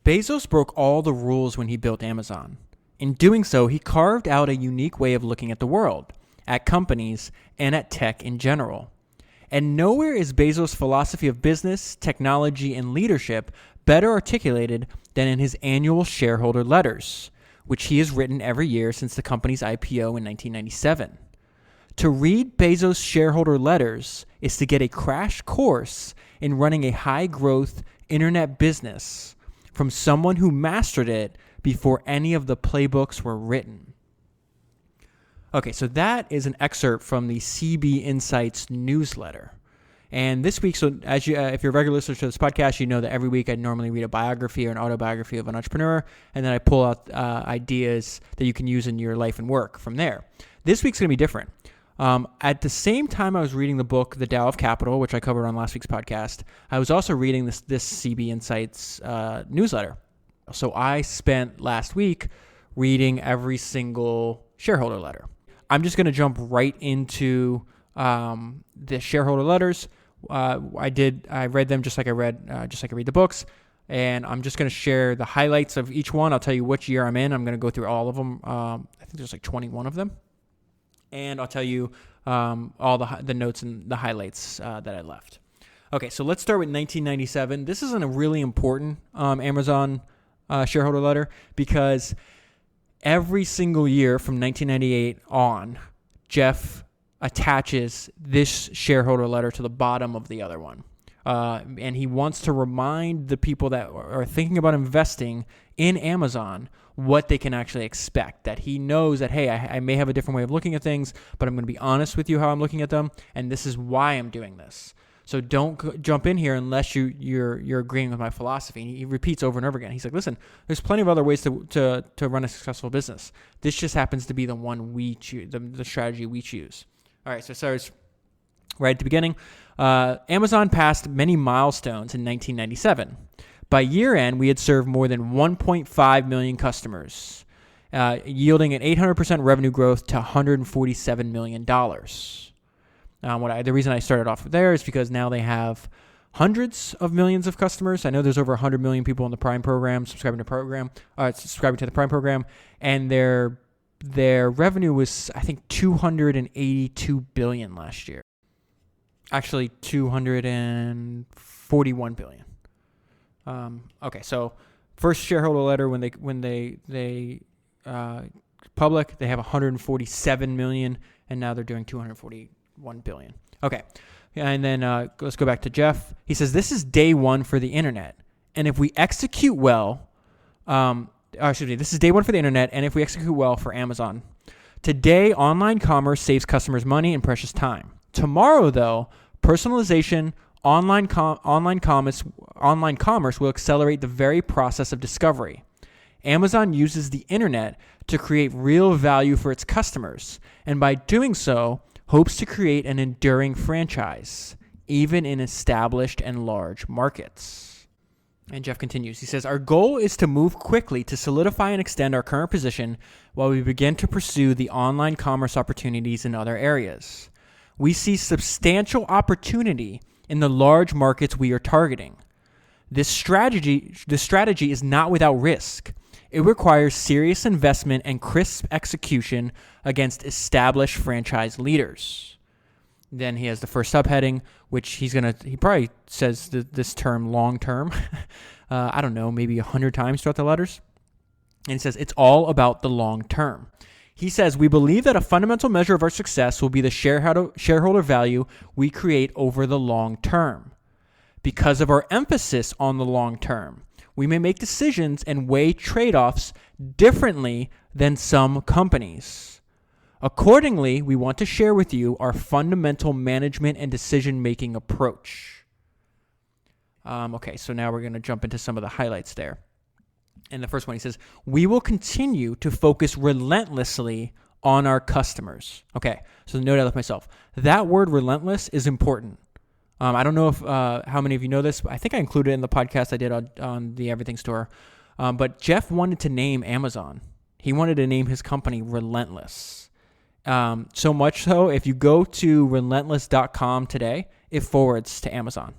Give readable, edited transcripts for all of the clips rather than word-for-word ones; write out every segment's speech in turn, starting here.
Bezos broke all the rules when he built Amazon. In doing so, he carved out a unique way of looking at the world, at companies, and at tech in general. And nowhere is Bezos' philosophy of business, technology, and leadership better articulated than in his annual shareholder letters, which he has written every year since the company's IPO in 1997. To read Bezos' shareholder letters is to get a crash course in running a high-growth internet business from someone who mastered it before any of the playbooks were written. Okay, so that is an excerpt from the CB Insights newsletter. And this week, so as you, if you're a regular listener to this podcast, you know that every week I normally read a biography or an autobiography of an entrepreneur, and then I pull out ideas that you can use in your life and work from there. This week's going to be different. At the same time I was reading the book, The Tao of Capital, which I covered on last week's podcast, I was also reading this CB Insights newsletter. So I spent last week reading every single shareholder letter. I'm just going to jump right into the shareholder letters. I read them just like I read the books, and I'm just going to share the highlights of each one. I'll tell you which year I'm in. I'm going to go through all of them. I think there's like 21 of them, and I'll tell you all the notes and the highlights that I left. Okay, so let's start with 1997. This is a really important Amazon shareholder letter because every single year from 1998 on, Jeff attaches this shareholder letter to the bottom of the other one. And he wants to remind the people that are thinking about investing in Amazon what they can actually expect. That he knows that, hey, I may have a different way of looking at things, but I'm going to be honest with you how I'm looking at them, and this is why I'm doing this. So don't jump in here unless you're agreeing with my philosophy. And he repeats over and over again. He's like, listen, there's plenty of other ways to run a successful business. This just happens to be the one we choose, the strategy we choose. All right, so it starts right at the beginning. Amazon passed many milestones in 1997. By year end, we had served more than 1.5 million customers, yielding an 800% revenue growth to $147 million. The reason I started off there is because now they have hundreds of millions of customers. I know there's over 100 million people in the Prime program subscribing to the Prime program, and their revenue was, I think, $282 billion last year. Actually, $241 billion. Okay, so first shareholder letter when they public, they have 147 million, and now they're doing 241 billion. Okay, and then let's go back to Jeff. He says this is day one for the internet, and if we execute well, this is day one for the internet, and if we execute well for Amazon. Today, online commerce saves customers money and precious time. Tomorrow, though, personalization, online commerce will accelerate the very process of discovery. Amazon uses the internet to create real value for its customers, and by doing so, hopes to create an enduring franchise, even in established and large markets. And Jeff continues. He says, our goal is to move quickly to solidify and extend our current position while we begin to pursue the online commerce opportunities in other areas. We see substantial opportunity in the large markets we are targeting. This strategy is not without risk. It requires serious investment and crisp execution against established franchise leaders. Then he has the first subheading, which he probably says this term long term. I don't know, maybe 100 times throughout the letters. And he says it's all about the long term. He says, we believe that a fundamental measure of our success will be the shareholder value we create over the long term. Because of our emphasis on the long term, we may make decisions and weigh trade-offs differently than some companies. Accordingly, we want to share with you our fundamental management and decision-making approach. Okay, so now we're going to jump into some of the highlights there. And the first one, he says, we will continue to focus relentlessly on our customers. Okay, so note I left myself. That word relentless is important. I don't know if how many of you know this, but I think I included it in the podcast I did on the Everything Store. But Jeff wanted to name Amazon. He wanted to name his company Relentless. So much so, if you go to relentless.com today, it forwards to Amazon.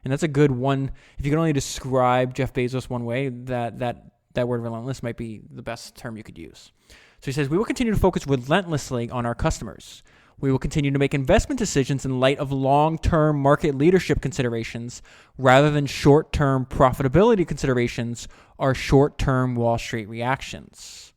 And that's a good one. If you can only describe Jeff Bezos one way, that word relentless might be the best term you could use. So he says, we will continue to focus relentlessly on our customers. We will continue to make investment decisions in light of long-term market leadership considerations rather than short-term profitability considerations or short-term Wall Street reactions.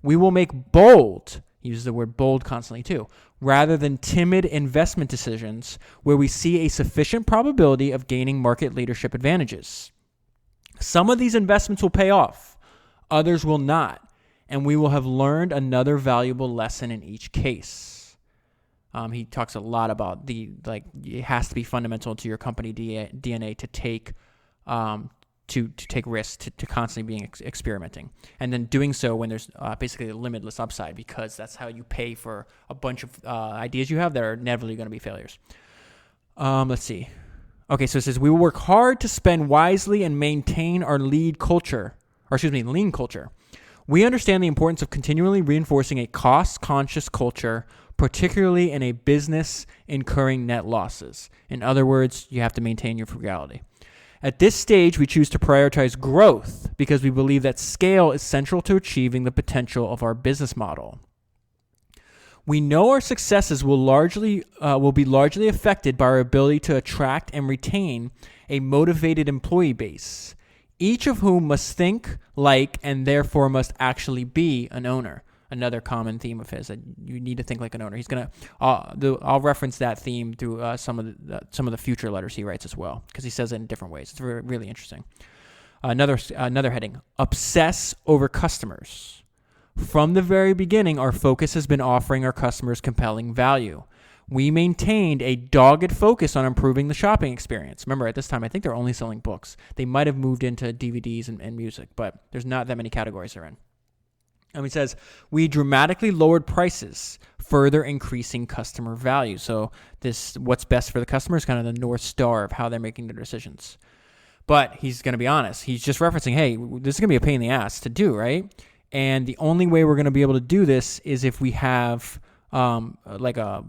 We will make bold, he uses the word bold constantly too, rather than timid investment decisions where we see a sufficient probability of gaining market leadership advantages. Some of these investments will pay off, others will not, and we will have learned another valuable lesson in each case. He talks a lot about it has to be fundamental to your company DNA to take take risks, to constantly being experimenting, and then doing so when there's basically a limitless upside, because that's how you pay for a bunch of ideas you have that are inevitably going to be failures. Let's see. Okay, so it says we will work hard to spend wisely and maintain our lean culture. We understand the importance of continually reinforcing a cost-conscious culture, particularly in a business incurring net losses. In other words, you have to maintain your frugality. At this stage, we choose to prioritize growth because we believe that scale is central to achieving the potential of our business model. We know our successes will be largely affected by our ability to attract and retain a motivated employee base, each of whom must think like and therefore must actually be an owner. Another common theme of his, that you need to think like an owner. He's gonna. I'll reference that theme through some of the future letters he writes as well, because he says it in different ways. It's really interesting. Another heading: obsess over customers. From the very beginning, our focus has been offering our customers compelling value. We maintained a dogged focus on improving the shopping experience. Remember, at this time, I think they're only selling books. They might have moved into DVDs and music, but there's not that many categories they're in. And he says, we dramatically lowered prices, further increasing customer value. So this, what's best for the customer, is kind of the North Star of how they're making their decisions. But he's going to be honest. He's just referencing, hey, this is going to be a pain in the ass to do, right? And the only way we're going to be able to do this is if we have a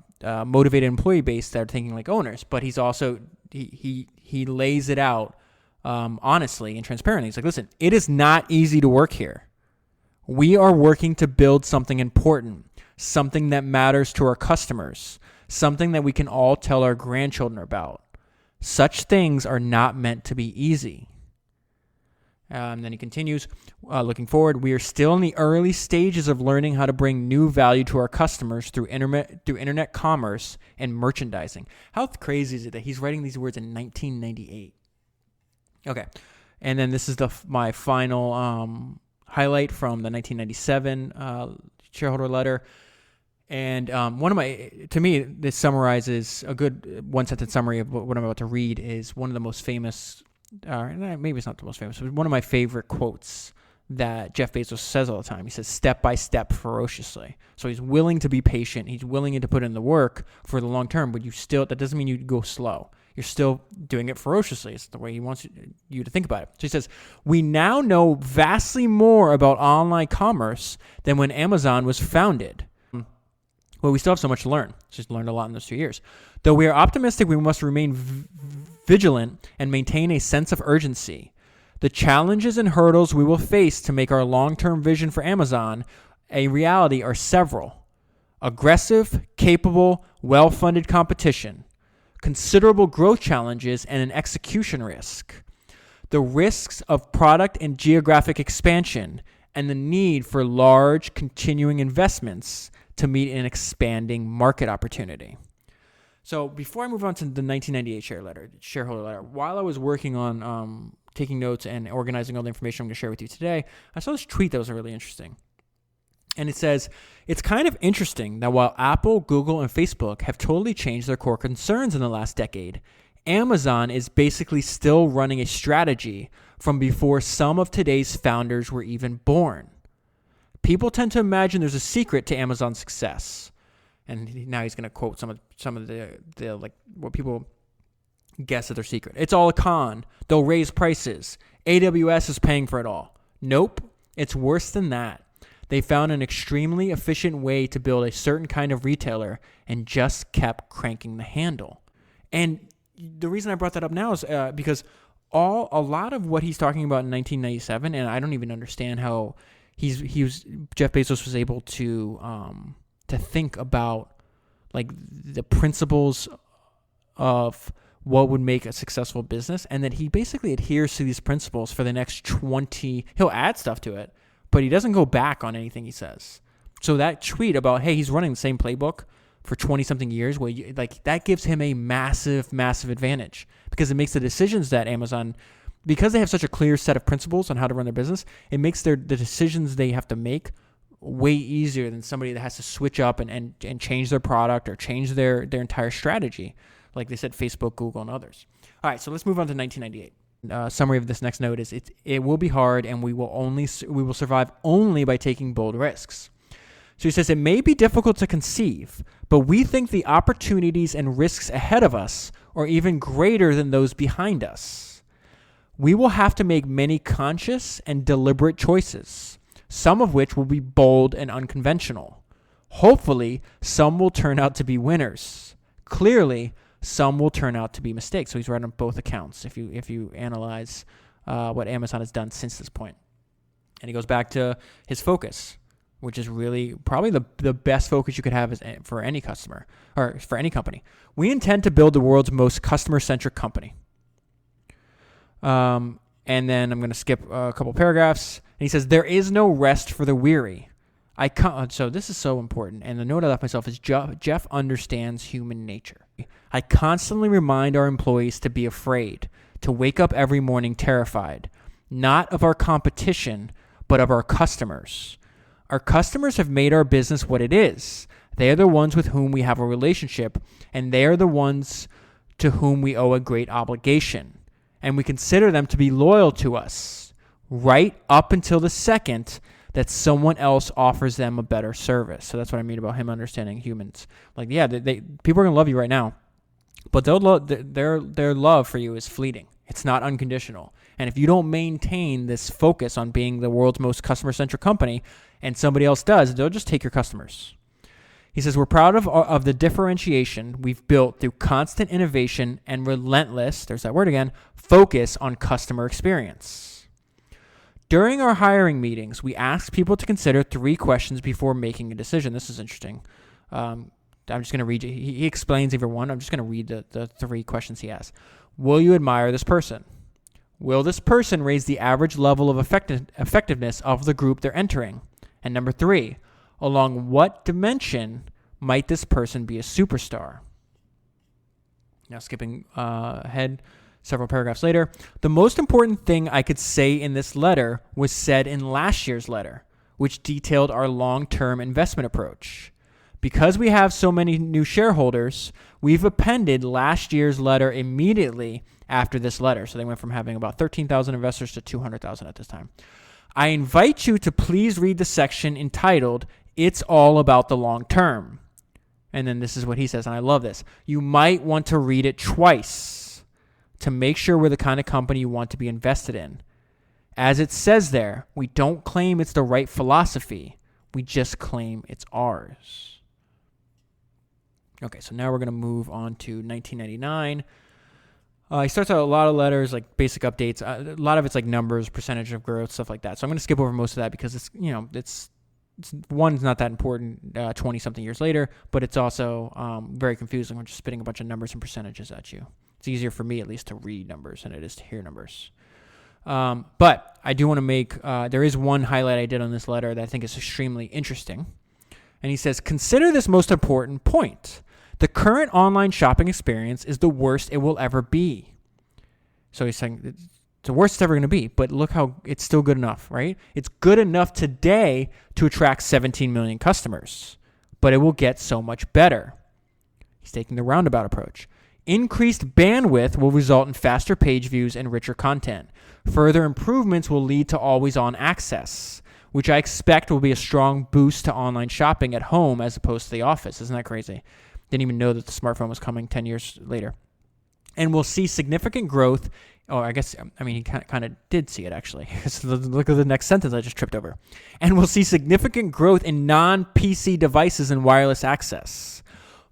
motivated employee base that are thinking like owners. But he's also, he lays it out honestly and transparently. He's like, listen, it is not easy to work here. We are working to build something important, something that matters to our customers, something that we can all tell our grandchildren about. Such things are not meant to be easy. And then he continues, looking forward, we are still in the early stages of learning how to bring new value to our customers through internet commerce and merchandising. How crazy is it that he's writing these words in 1998? Okay, and then this is my final highlight from the 1997 shareholder letter. And to me, this summarizes a good one-sentence summary of what I'm about to read. Is one of the most famous, maybe it's not the most famous, but one of my favorite quotes that Jeff Bezos says all the time. He says, step by step, ferociously. So he's willing to be patient. He's willing to put in the work for the long term, but that doesn't mean you go slow. You're still doing it ferociously. It's the way he wants you to think about it. So he says, we now know vastly more about online commerce than when Amazon was founded. Well, we still have so much to learn. Just learned a lot in those 2 years. Though we are optimistic, we must remain vigilant and maintain a sense of urgency. The challenges and hurdles we will face to make our long-term vision for Amazon a reality are several. Aggressive, capable, well-funded competition, considerable growth challenges, and an execution risk. The risks of product and geographic expansion, and the need for large, continuing investments to meet an expanding market opportunity. So before I move on to the 1998 shareholder letter, while I was working on taking notes and organizing all the information I'm going to share with you today, I saw this tweet that was really interesting. And it says, it's kind of interesting that while Apple, Google, and Facebook have totally changed their core concerns in the last decade, Amazon is basically still running a strategy from before some of today's founders were even born. People tend to imagine there's a secret to Amazon's success. And now he's going to quote some of the like what people guess at their secret. It's all a con. They'll raise prices. AWS is paying for it all. Nope. It's worse than that. They found an extremely efficient way to build a certain kind of retailer and just kept cranking the handle. And the reason I brought that up now is because a lot of what he's talking about in 1997, and I don't even understand how Jeff Bezos was able to think about like the principles of what would make a successful business, and that he basically adheres to these principles for the next 20. He'll add stuff to it, but he doesn't go back on anything he says. So that tweet about, hey, he's running the same playbook for 20-something years, that gives him a massive, massive advantage, because it makes the decisions that Amazon, because they have such a clear set of principles on how to run their business, it makes the decisions they have to make way easier than somebody that has to switch up and change their product or change their entire strategy, like they said, Facebook, Google, and others. All right, so let's move on to 1998. Summary of this next note is it will be hard, and we will survive only by taking bold risks. So he says, it may be difficult to conceive, but we think the opportunities and risks ahead of us are even greater than those behind us. We will have to make many conscious and deliberate choices, some of which will be bold and unconventional. Hopefully, some will turn out to be winners. Clearly, some will turn out to be mistakes. So he's right on both accounts if you analyze what Amazon has done since this point. And he goes back to his focus, which is really probably the best focus you could have for any customer or for any company. We intend to build the world's most customer-centric company. And then I'm going to skip a couple paragraphs. And he says, there is no rest for the weary. So this is so important. And the note I left myself is Jeff understands human nature. I constantly remind our employees to be afraid, to wake up every morning terrified, not of our competition, but of our customers. Our customers have made our business what it is. They are the ones with whom we have a relationship, and they are the ones to whom we owe a great obligation. And we consider them to be loyal to us, right up until the second that someone else offers them a better service. So that's what I mean about him understanding humans. Like, yeah, people are going to love you right now, but their love for you is fleeting. It's not unconditional. And if you don't maintain this focus on being the world's most customer-centric company, and somebody else does, they'll just take your customers. He says, we're proud of the differentiation we've built through constant innovation and relentless, there's that word again, focus on customer experience. During our hiring meetings, we ask people to consider 3 questions before making a decision. This is interesting. I'm just going to read you. He explains every one. I'm just going to read the 3 questions he has. Will you admire this person? Will this person raise the average level of effectiveness of the group they're entering? And number 3, along what dimension might this person be a superstar? Now, skipping ahead several paragraphs later, the most important thing I could say in this letter was said in last year's letter, which detailed our long-term investment approach. Because we have so many new shareholders, we've appended last year's letter immediately after this letter. So they went from having about 13,000 investors to 200,000 at this time. I invite you to please read the section entitled, It's All About the Long Term. And then this is what he says, and I love this. You might want to read it twice to make sure we're the kind of company you want to be invested in. As it says there, we don't claim it's the right philosophy. We just claim it's ours. Okay, so now we're going to move on to 1999. He starts out a lot of letters, like basic updates. A lot of it's like numbers, percentage of growth, stuff like that. So I'm going to skip over most of that because it's one's not that important 20-something years later, but it's also very confusing. We're just spitting a bunch of numbers and percentages at you. It's easier for me, at least, to read numbers than it is to hear numbers. But I do want to make, there is one highlight I did on this letter that I think is extremely interesting. And he says, consider this most important point. The current online shopping experience is the worst it will ever be. So he's saying it's the worst it's ever going to be, but look how it's still good enough, right? It's good enough today to attract 17 million customers, but it will get so much better. He's taking the roundabout approach. Increased bandwidth will result in faster page views and richer content. Further improvements will lead to always-on access, which I expect will be a strong boost to online shopping at home as opposed to the office. Isn't that crazy? Didn't even know that the smartphone was coming 10 years later. And we'll see significant growth. He kind of did see it, actually. Look at the next sentence I just tripped over. And we'll see significant growth in non-PC devices and wireless access.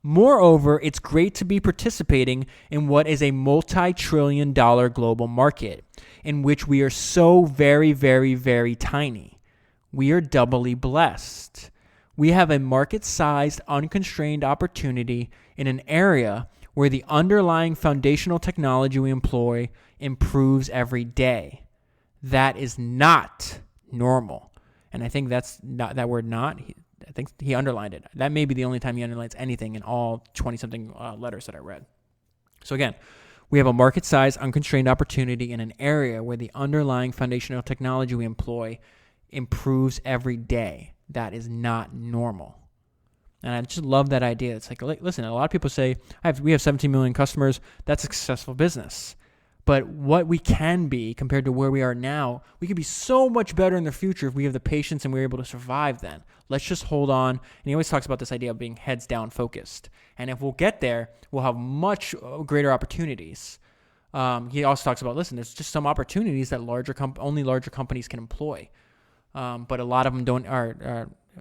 Moreover, it's great to be participating in what is a multi-trillion-dollar global market in which we are so very, very, very tiny. We are doubly blessed. We have a market-sized, unconstrained opportunity in an area where the underlying foundational technology we employ improves every day. That is not normal. And I think that's not that word not. I think he underlined it. That may be the only time he underlines anything in all 20-something letters that I read. So again, we have a market-sized, unconstrained opportunity in an area where the underlying foundational technology we employ improves every day. That is not normal. And I just love that idea. It's like, listen, a lot of people say, we have 17 million customers. That's a successful business. But what we can be compared to where we are now, we could be so much better in the future if we have the patience and we're able to survive then. Let's just hold on. And he always talks about this idea of being heads down focused. And if we'll get there, we'll have much greater opportunities. He also talks about, listen, there's just some opportunities that only larger companies can employ. But a lot of them don't.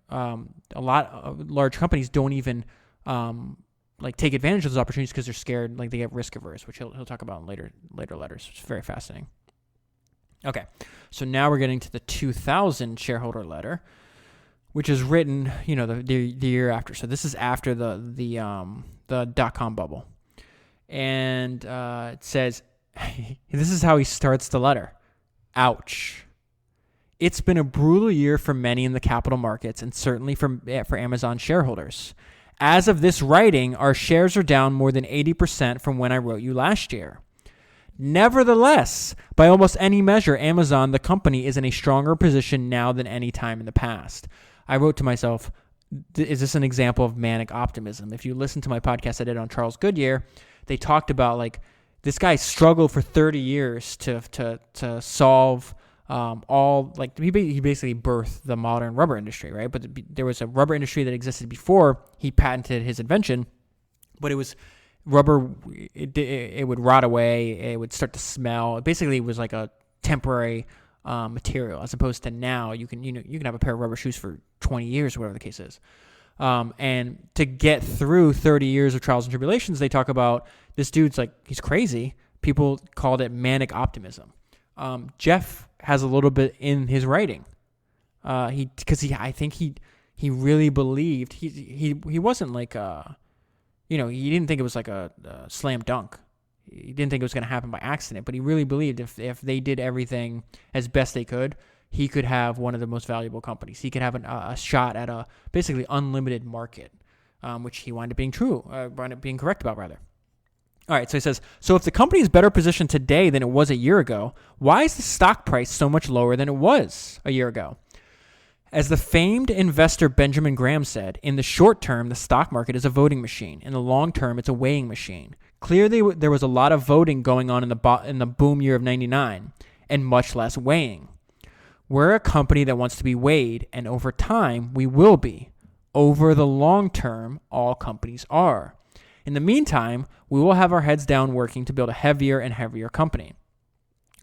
A lot of large companies don't even take advantage of those opportunities because they're scared, like they get risk averse, which he'll talk about in later letters. It's very fascinating. Okay, so now we're getting to the 2000 shareholder letter, which is written, the year after. So this is after the dot-com bubble, and it says, this is how he starts the letter. Ouch. It's been a brutal year for many in the capital markets and certainly for Amazon shareholders. As of this writing, our shares are down more than 80% from when I wrote you last year. Nevertheless, by almost any measure, Amazon, the company, is in a stronger position now than any time in the past. I wrote to myself, is this an example of manic optimism? If you listen to my podcast I did on Charles Goodyear, they talked about this guy struggled for 30 years to solve he basically birthed the modern rubber industry, right? But there was a rubber industry that existed before he patented his invention, but it was rubber. It would rot away. It would start to smell. Basically, it was like a temporary material, as opposed to now you can have a pair of rubber shoes for 20 years or whatever the case is. And to get through 30 years of trials and tribulations, they talk about this dude's he's crazy. People called it manic optimism. Jeff has a little bit in his writing. I think he really believed he wasn't he didn't think it was like a slam dunk. He didn't think it was going to happen by accident, but he really believed if they did everything as best they could, he could have one of the most valuable companies. He could have a shot at a basically unlimited market, which he wound up being correct about rather. All right, so he says, so if the company is better positioned today than it was a year ago, why is the stock price so much lower than it was a year ago? As the famed investor Benjamin Graham said, in the short term, the stock market is a voting machine. In the long term, it's a weighing machine. Clearly, there was a lot of voting going on in the boom year of 99, and much less weighing. We're a company that wants to be weighed, and over time, we will be. Over the long term, all companies are. In the meantime, we will have our heads down working to build a heavier and heavier company.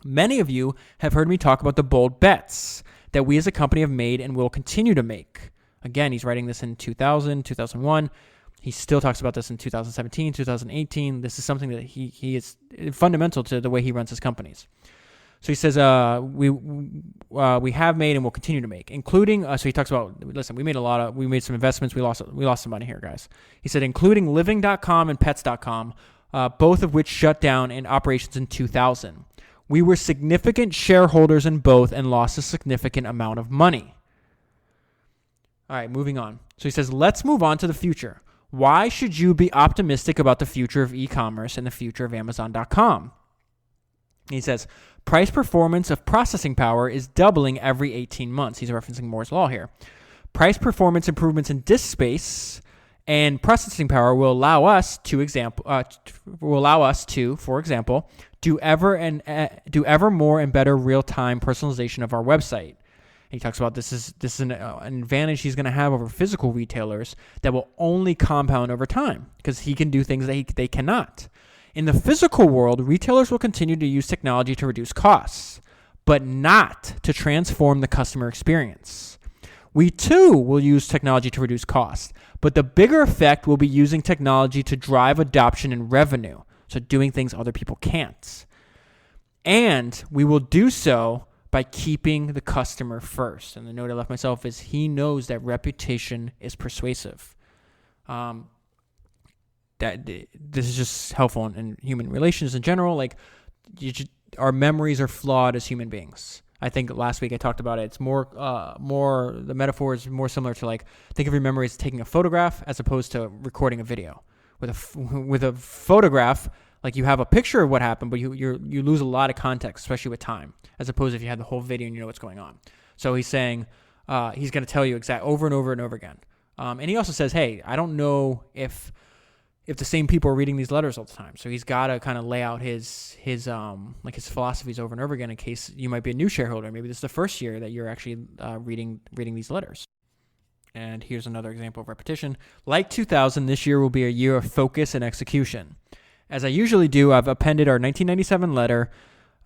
Many of you have heard me talk about the bold bets that we as a company have made and will continue to make. Again, he's writing this in 2000, 2001. He still talks about this in 2017, 2018. This is something that he is fundamental to the way he runs his companies. So he says, we have made and will continue to make, including, so he talks about, listen, we made some investments. We lost some money here, guys. He said, including living.com and pets.com, both of which shut down in operations in 2000. We were significant shareholders in both and lost a significant amount of money. All right, moving on. So he says, let's move on to the future. Why should you be optimistic about the future of e-commerce and the future of Amazon.com? He says, price performance of processing power is doubling every 18 months. He's referencing Moore's Law here. Price performance improvements in disk space and processing power will allow us to, for example, do ever more and better real-time personalization of our website. And he talks about this is an advantage he's going to have over physical retailers that will only compound over time because he can do things that they cannot. In the physical world, retailers will continue to use technology to reduce costs, but not to transform the customer experience. We too will use technology to reduce costs, but the bigger effect will be using technology to drive adoption and revenue, so doing things other people can't. And we will do so by keeping the customer first. And the note I left myself is he knows that reputation is persuasive. That this is just helpful in human relations in general. Like, our memories are flawed as human beings. I think last week I talked about it. It's more the metaphor is more similar to, like, think of your memory as taking a photograph as opposed to recording a video. With a photograph, like, you have a picture of what happened, but you lose a lot of context, especially with time, as opposed to if you had the whole video and you know what's going on. So he's saying he's going to tell you over and over and over again. And he also says, hey, I don't know if the same people are reading these letters all the time. So he's got to kind of lay out his philosophies over and over again in case you might be a new shareholder. Maybe this is the first year that you're actually reading these letters. And here's another example of repetition. Like 2000, this year will be a year of focus and execution. As I usually do, I've appended our 1997 letter.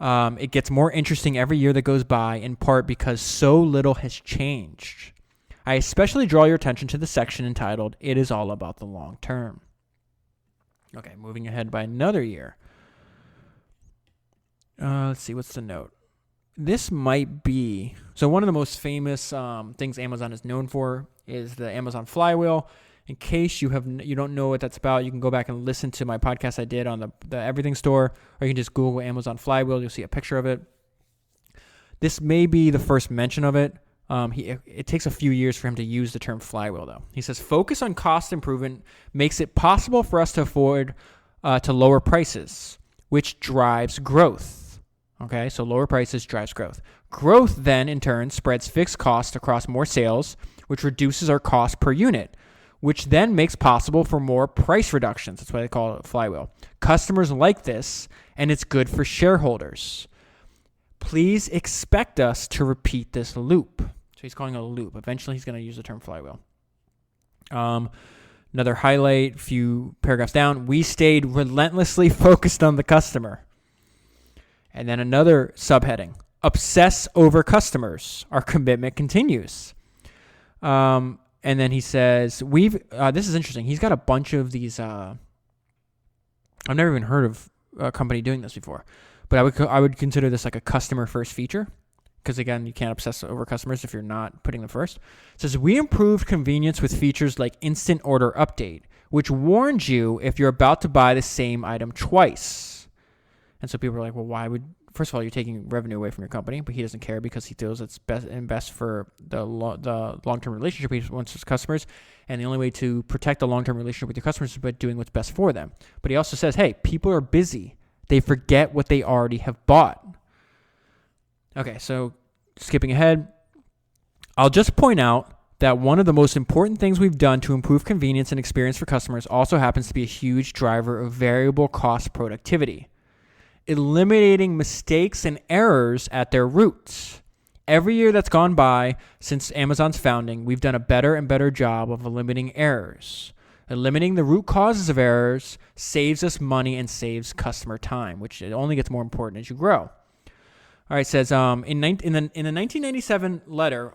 It gets more interesting every year that goes by, in part because so little has changed. I especially draw your attention to the section entitled, It is All About the Long Term. Okay, moving ahead by another year. Let's see, what's the note? This might be, so one of the most famous things Amazon is known for is the Amazon flywheel. In case you don't know what that's about, you can go back and listen to my podcast I did on the Everything Store, or you can just Google Amazon flywheel. You'll see a picture of it. This may be the first mention of it. It takes a few years for him to use the term flywheel, though. He says, focus on cost improvement makes it possible for us to afford to lower prices, which drives growth. Okay, so lower prices drives growth. Growth then, in turn, spreads fixed costs across more sales, which reduces our cost per unit, which then makes possible for more price reductions. That's why they call it a flywheel. Customers like this, and it's good for shareholders. Please expect us to repeat this loop. So he's calling it a loop. Eventually, he's going to use the term flywheel. Another highlight, few paragraphs down. We stayed relentlessly focused on the customer. And then another subheading, obsess over customers. Our commitment continues. And then he says, this is interesting. He's got a bunch of these, I've never even heard of a company doing this before, but I would consider this like a customer first feature. Because again, you can't obsess over customers if you're not putting them first. It says, we improved convenience with features like instant order update, which warns you if you're about to buy the same item twice. And so people are like, well, first of all, you're taking revenue away from your company, but he doesn't care because he feels it's best for the long-term relationship he wants with his customers. And the only way to protect the long-term relationship with your customers is by doing what's best for them. But he also says, hey, people are busy. They forget what they already have bought. Okay, so skipping ahead, I'll just point out that one of the most important things we've done to improve convenience and experience for customers also happens to be a huge driver of variable cost productivity, eliminating mistakes and errors at their roots. Every year that's gone by since Amazon's founding, we've done a better and better job of eliminating errors. Eliminating the root causes of errors saves us money and saves customer time, which it only gets more important as you grow. All right, it says, in the 1997 letter,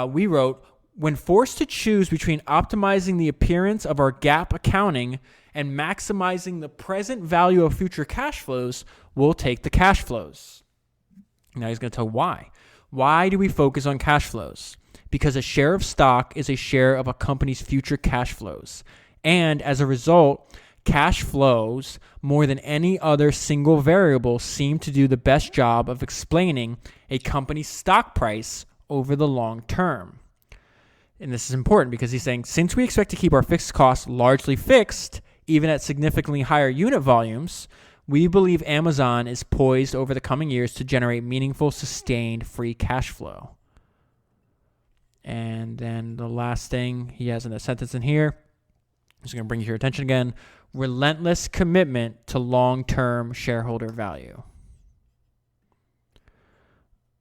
we wrote, when forced to choose between optimizing the appearance of our GAAP accounting and maximizing the present value of future cash flows, we'll take the cash flows. Now he's going to tell why. Why do we focus on cash flows? Because a share of stock is a share of a company's future cash flows. And as a result, cash flows, more than any other single variable, seem to do the best job of explaining a company's stock price over the long term. And this is important because he's saying, since we expect to keep our fixed costs largely fixed, even at significantly higher unit volumes, we believe Amazon is poised over the coming years to generate meaningful, sustained free cash flow. And then the last thing he has in a sentence in here, I'm just going to bring your attention again, relentless commitment to long-term shareholder value.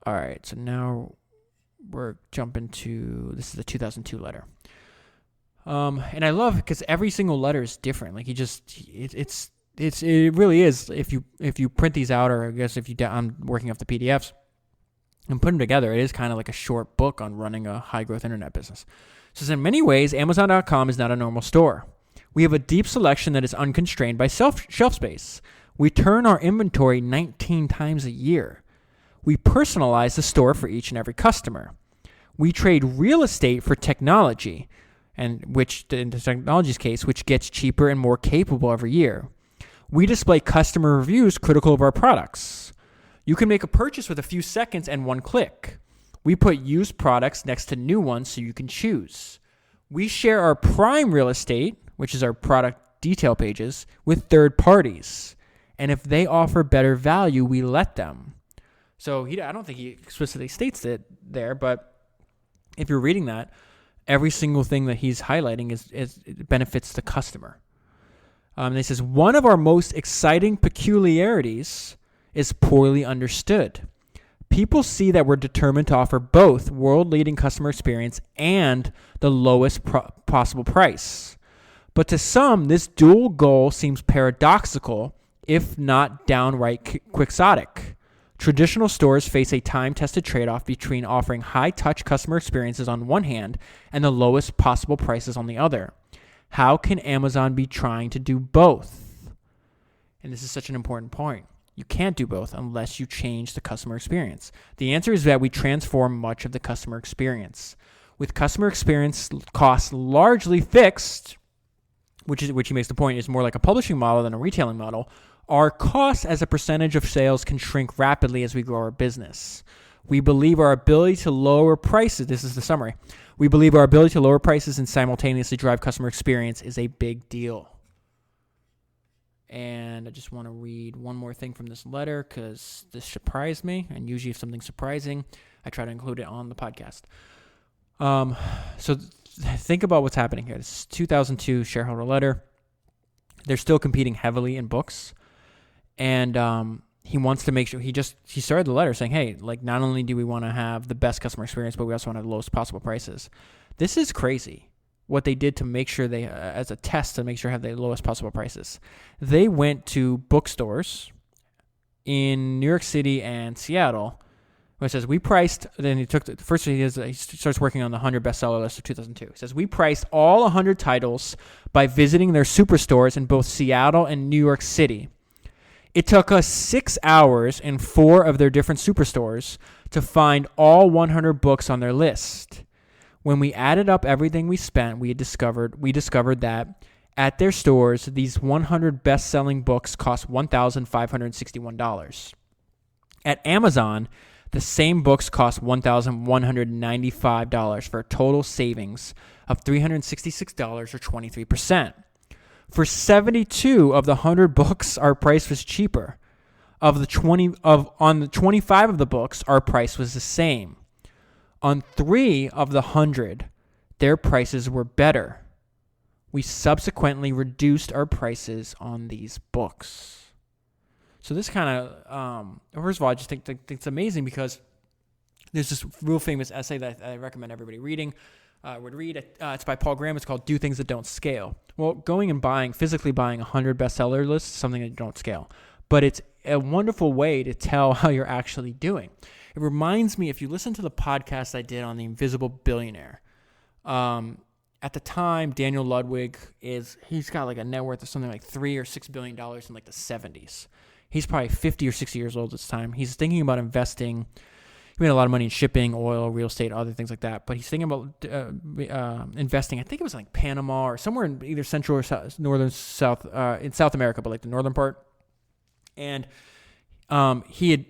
All right, so now we're jumping to, this is the 2002 letter. And I love because every single letter is different. Like it really is. If you print these out, or I guess I'm working off the PDFs, And put them together, it is kind of like a short book on running a high-growth internet business. It says, in many ways, Amazon.com is not a normal store. We have a deep selection that is unconstrained by shelf space. We turn our inventory 19 times a year. We personalize the store for each and every customer. We trade real estate for technology, and which, in the technology's case, which gets cheaper and more capable every year. We display customer reviews critical of our products. You can make a purchase with a few seconds and one click. We put used products next to new ones so you can choose. We share our prime real estate, which is our product detail pages, with third parties. And if they offer better value, we let them. So I don't think he explicitly states it there, but if you're reading that, every single thing that he's highlighting it benefits the customer. And he says, one of our most exciting peculiarities is poorly understood. People see that we're determined to offer both world-leading customer experience and the lowest possible price. But to some, this dual goal seems paradoxical, if not downright quixotic. Traditional stores face a time-tested trade-off between offering high-touch customer experiences on one hand and the lowest possible prices on the other. How can Amazon be trying to do both? And this is such an important point. You can't do both unless you change the customer experience. The answer is that we transform much of the customer experience. With customer experience costs largely fixed, which he makes the point is more like a publishing model than a retailing model, our costs as a percentage of sales can shrink rapidly as we grow our business. We believe our ability to lower prices, this is the summary, we believe our ability to lower prices and simultaneously drive customer experience is a big deal. And I just want to read one more thing from this letter because this surprised me. And usually if something's surprising, I try to include it on the podcast. So think about what's happening here. This is 2002 shareholder letter. They're still competing heavily in books. And he wants to make sure, he started the letter saying, hey, like not only do we want to have the best customer experience, but we also want to have the lowest possible prices. This is crazy. What they did to make sure they, as a test to make sure have the lowest possible prices. They went to bookstores in New York City and Seattle, where it says we priced, then he starts working on the 100 bestseller list of 2002. He says we priced all 100 titles by visiting their superstores in both Seattle and New York City. It took us 6 hours in 4 of their different superstores to find all 100 books on their list. When we added up everything we spent, we discovered that at their stores, these 100 best-selling books cost $1,561. At Amazon, the same books cost $1,195 for a total savings of $366 or 23%. For 72 of the 100 books, our price was cheaper. On the 25 of the books, our price was the same. On 3 of the 100, their prices were better. We subsequently reduced our prices on these books. So this kind of, first of all, I just think it's amazing because there's this real famous essay that I recommend everybody reading. Would read it. It's by Paul Graham. It's called "Do Things That Don't Scale." Well, going and physically buying 100 bestseller lists is something that don't scale, but it's a wonderful way to tell how you're actually doing. It reminds me, if you listen to the podcast I did on the Invisible Billionaire, at the time, Daniel Ludwig he's got like a net worth of something like $3 or $6 billion in like the 70s. He's probably 50 or 60 years old at this time. He's thinking about investing. He made a lot of money in shipping, oil, real estate, other things like that. But he's thinking about investing. I think it was like Panama or somewhere in either Central or in South America, but like the northern part. And he had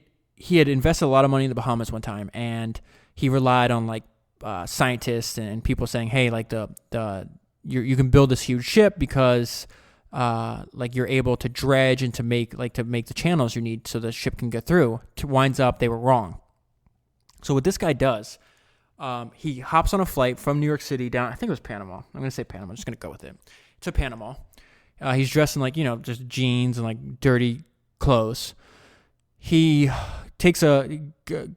invested a lot of money in the Bahamas one time, and he relied on like scientists and people saying, "Hey, like you can build this huge ship because like you're able to dredge and to make the channels you need so the ship can get through." Winds up, they were wrong. So what this guy does, he hops on a flight from New York City down. I think it was Panama. I'm going to say Panama. I'm just going to go with it. To Panama. He's dressed in just jeans and like dirty clothes. He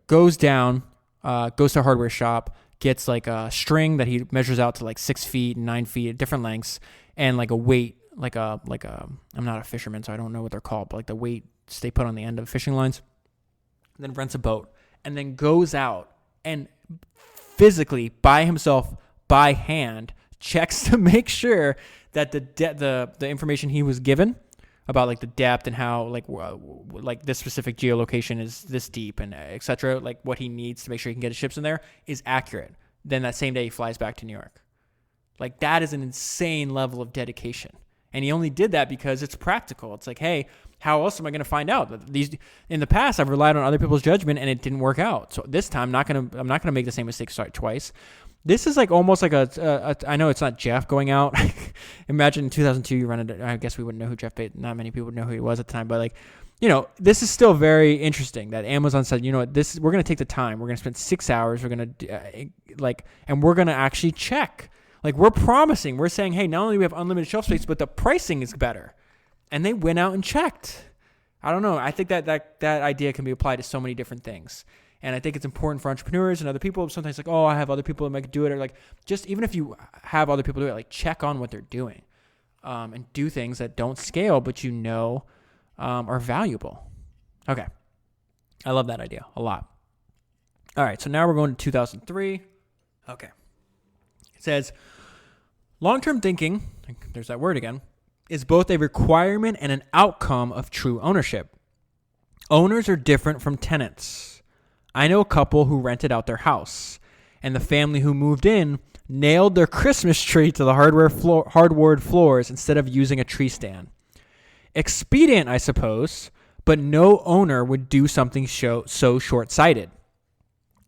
goes down, goes to a hardware shop, gets like a string that he measures out to like 6 feet and 9 feet at different lengths, and like a weight, like a I'm not a fisherman, so I don't know what they're called, but like the weights they put on the end of fishing lines. Then rents a boat and then goes out and physically by himself, by hand, checks to make sure that the information he was given about like the depth and how like this specific geolocation is this deep and etc. Like what he needs to make sure he can get his ships in there is accurate. Then that same day he flies back to New York. Like that is an insane level of dedication. And he only did that because it's practical. It's like, hey, how else am I going to find out? These in the past I've relied on other people's judgment and it didn't work out. So this time I'm not gonna make the same mistake twice. This is like almost like I know it's not Jeff going out. Imagine in 2002 you run into, I guess we wouldn't know who Jeff Bezos, not many people would know who he was at the time, but like, this is still very interesting that Amazon said, we're going to take the time. We're going to spend 6 hours. We're going to and we're going to actually check. Like we're promising, we're saying, hey, not only do we have unlimited shelf space, but the pricing is better. And they went out and checked. I don't know. I think that idea can be applied to so many different things. And I think it's important for entrepreneurs and other people. Sometimes like, oh, I have other people that might do it. Or like, just even if you have other people do it, like check on what they're doing and do things that don't scale, but are valuable. Okay. I love that idea a lot. All right. So now we're going to 2003. Okay. It says, long-term thinking, there's that word again, is both a requirement and an outcome of true ownership. Owners are different from tenants. I know a couple who rented out their house, and the family who moved in nailed their Christmas tree to the hardwood floors instead of using a tree stand. Expedient, I suppose, but no owner would do something so short-sighted.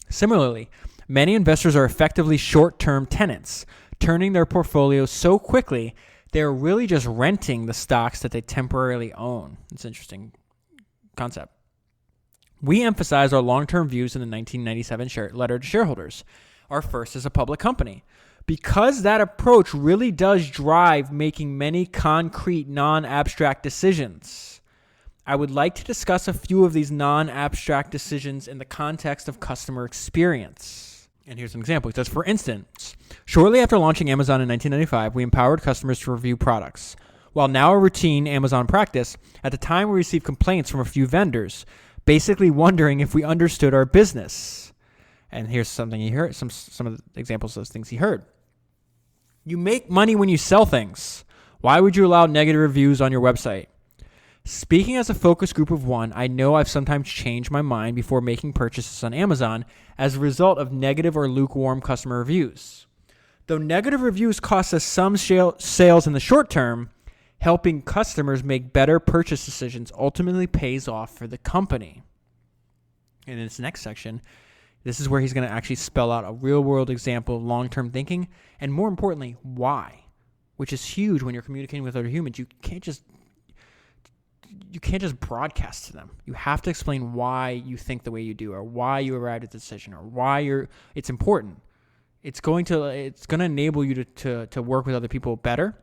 Similarly, many investors are effectively short-term tenants, turning their portfolios so quickly they're really just renting the stocks that they temporarily own. It's an interesting concept. We emphasize our long-term views in the 1997 letter to shareholders, our first as a public company, because that approach really does drive making many concrete, non-abstract decisions. I would like to discuss a few of these non-abstract decisions in the context of customer experience. And here's an example. It says, for instance, shortly after launching Amazon in 1995, we empowered customers to review products. While now a routine Amazon practice, at the time we received complaints from a few vendors, basically wondering if we understood our business. And here's something he heard, some of the examples of those things he heard. You make money when you sell things. Why would you allow negative reviews on your website? Speaking as a focus group of one, I know I've sometimes changed my mind before making purchases on Amazon as a result of negative or lukewarm customer reviews. Though negative reviews cost us some sales in the short term, helping customers make better purchase decisions ultimately pays off for the company. In this next section, this is where he's going to actually spell out a real-world example of long-term thinking, and more importantly, why, which is huge when you're communicating with other humans. You can't just broadcast to them. You have to explain why you think the way you do, or why you arrived at the decision, or why it's important. It's going to enable you to work with other people better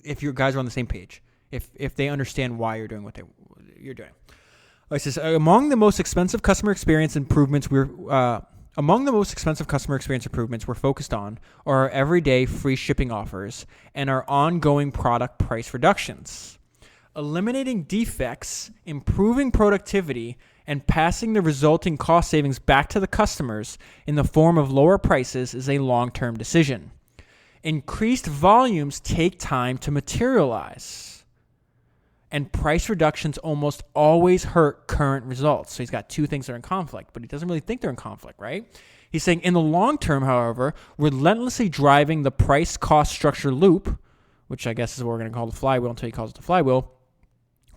if your guys are on the same page, if they understand why you're doing what you're doing. It says, among the most expensive customer experience improvements we're focused on are our everyday free shipping offers and our ongoing product price reductions. Eliminating defects, improving productivity, and passing the resulting cost savings back to the customers in the form of lower prices is a long-term decision. Increased volumes take time to materialize, and price reductions almost always hurt current results. So he's got two things that are in conflict, but he doesn't really think they're in conflict, right? He's saying in the long term, however, relentlessly driving the price-cost structure loop, which I guess is what we're going to call the flywheel until he calls it the flywheel,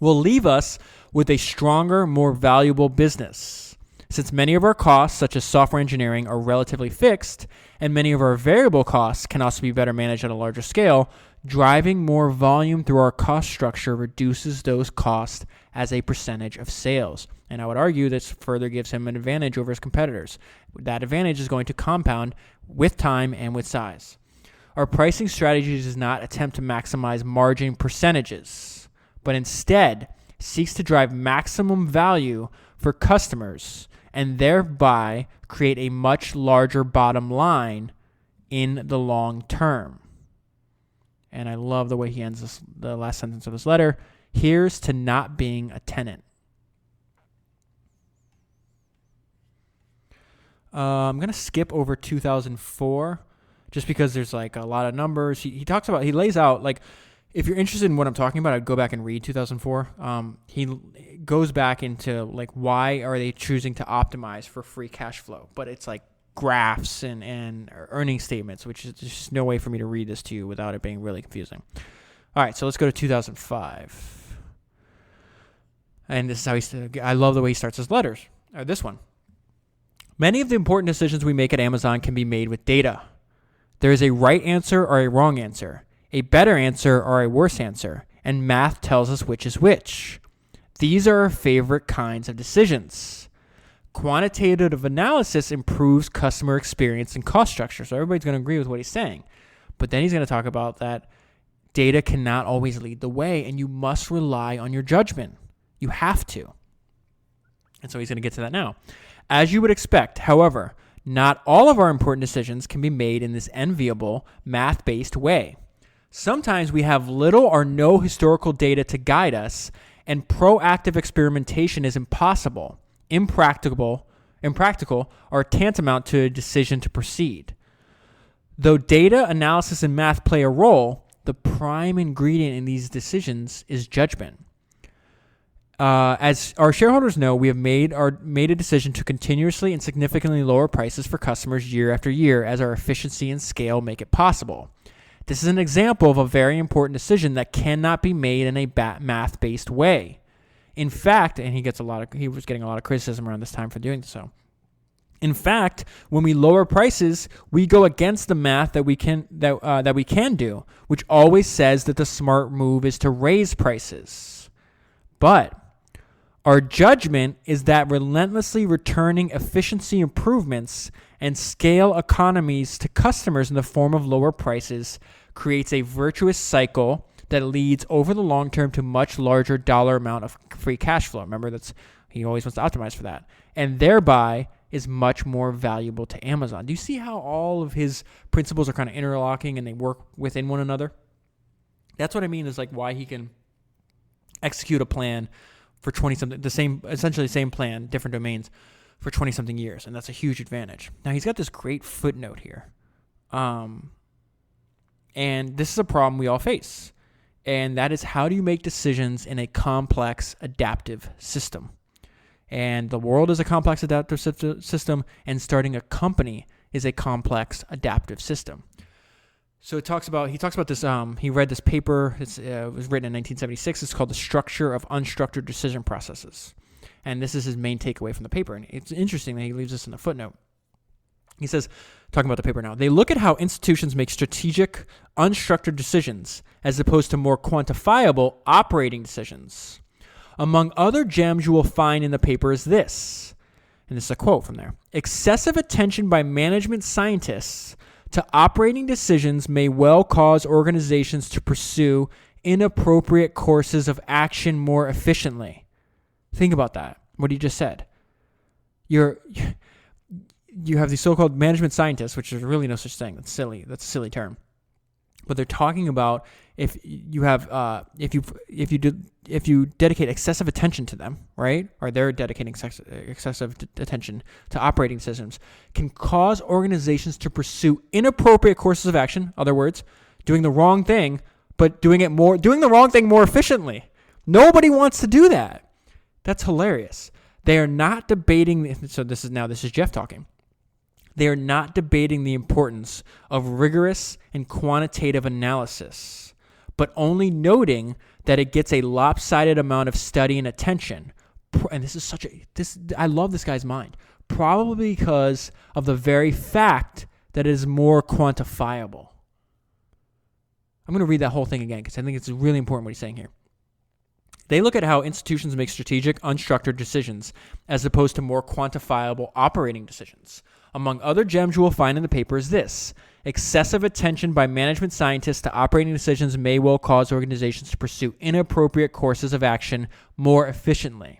will leave us with a stronger, more valuable business. Since many of our costs, such as software engineering, are relatively fixed, and many of our variable costs can also be better managed at a larger scale, driving more volume through our cost structure reduces those costs as a percentage of sales. And I would argue this further gives him an advantage over his competitors. That advantage is going to compound with time and with size. Our pricing strategy does not attempt to maximize margin percentages, but instead seeks to drive maximum value for customers and thereby create a much larger bottom line in the long term. And I love the way he ends the last sentence of this letter. Here's to not being a tenant. I'm going to skip over 2004 just because there's like a lot of numbers. He lays out, like, if you're interested in what I'm talking about, I'd go back and read 2004. He goes back into like, why are they choosing to optimize for free cash flow? But it's like graphs and earning statements, which is just no way for me to read this to you without it being really confusing. All right, so let's go to 2005. And this is how I love the way he starts his letters. This one. Many of the important decisions we make at Amazon can be made with data. There is a right answer or a wrong answer, a better answer or a worse answer, and math tells us which is which. These are our favorite kinds of decisions. Quantitative analysis improves customer experience and cost structure. So everybody's going to agree with what he's saying. But then he's going to talk about that data cannot always lead the way, and you must rely on your judgment. You have to. And so he's going to get to that now. As you would expect, however, not all of our important decisions can be made in this enviable, math-based way. Sometimes we have little or no historical data to guide us, and proactive experimentation is impractical, or tantamount to a decision to proceed. Though data, analysis, and math play a role, the prime ingredient in these decisions is judgment. As our shareholders know, we have made a decision to continuously and significantly lower prices for customers year after year as our efficiency and scale make it possible. This is an example of a very important decision that cannot be made in a math-based way. In fact, and he was getting a lot of criticism around this time for doing so. In fact, when we lower prices, we go against the math that we can do, which always says that the smart move is to raise prices. But our judgment is that relentlessly returning efficiency improvements and scale economies to customers in the form of lower prices creates a virtuous cycle that leads over the long term to much larger dollar amount of free cash flow. Remember, he always wants to optimize for that. And thereby is much more valuable to Amazon. Do you see how all of his principles are kind of interlocking and they work within one another? That's what I mean is like why he can execute a plan for 20-something, essentially the same plan, different domains, for 20-something years, and that's a huge advantage. Now, he's got this great footnote here, and this is a problem we all face, and that is how do you make decisions in a complex, adaptive system? And the world is a complex, adaptive system, and starting a company is a complex, adaptive system. So he talks about this. He read this paper. It was written in 1976. It's called The Structure of Unstructured Decision Processes. And this is his main takeaway from the paper. And it's interesting that he leaves this in the footnote. He says, talking about the paper now, they look at how institutions make strategic, unstructured decisions as opposed to more quantifiable operating decisions. Among other gems you will find in the paper is this, and this is a quote from there. Excessive attention by management scientists to operating decisions may well cause organizations to pursue inappropriate courses of action more efficiently. Think about that, what he just said. You have these so-called management scientists, which is really no such thing. That's silly. That's a silly term. But they're talking about if you dedicate excessive attention to them, right? Or they're dedicating excessive attention to operating systems, can cause organizations to pursue inappropriate courses of action. In other words, doing the wrong thing, but doing the wrong thing more efficiently. Nobody wants to do that. That's hilarious. They are not debating. So this is Jeff talking. They are not debating the importance of rigorous and quantitative analysis, but only noting that it gets a lopsided amount of study and attention. And I love this guy's mind, probably because of the very fact that it is more quantifiable. I'm going to read that whole thing again because I think it's really important what he's saying here. They look at how institutions make strategic, unstructured decisions as opposed to more quantifiable operating decisions. Among other gems you will find in the paper is this. Excessive attention by management scientists to operating decisions may well cause organizations to pursue inappropriate courses of action more efficiently.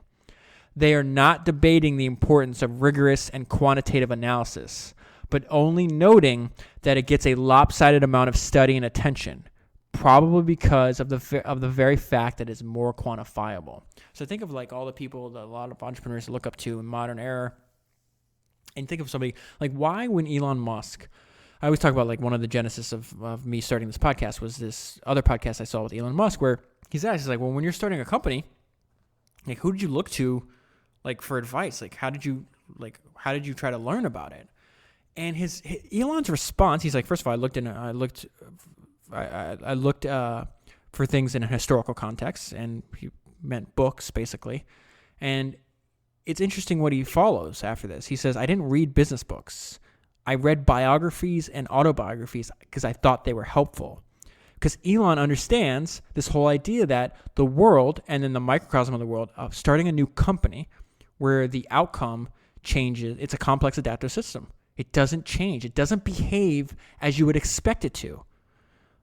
They are not debating the importance of rigorous and quantitative analysis, but only noting that it gets a lopsided amount of study and attention, probably because of the very fact that it's more quantifiable. So think of like all the people that a lot of entrepreneurs look up to in modern era. And think of somebody like, why when Elon Musk, I always talk about like one of the genesis of me starting this podcast was this other podcast I saw with Elon Musk where he's like, well, when you're starting a company, like who did you look to like for advice? Like how did you try to learn about it? And his Elon's response, he's like, first of all, I looked for things in a historical context, and he meant books basically. And it's interesting what he follows after this. He says, I didn't read business books. I read biographies and autobiographies because I thought they were helpful. Because Elon understands this whole idea that the world and then the microcosm of the world of starting a new company where the outcome changes. It's a complex adaptive system. It doesn't change. It doesn't behave as you would expect it to.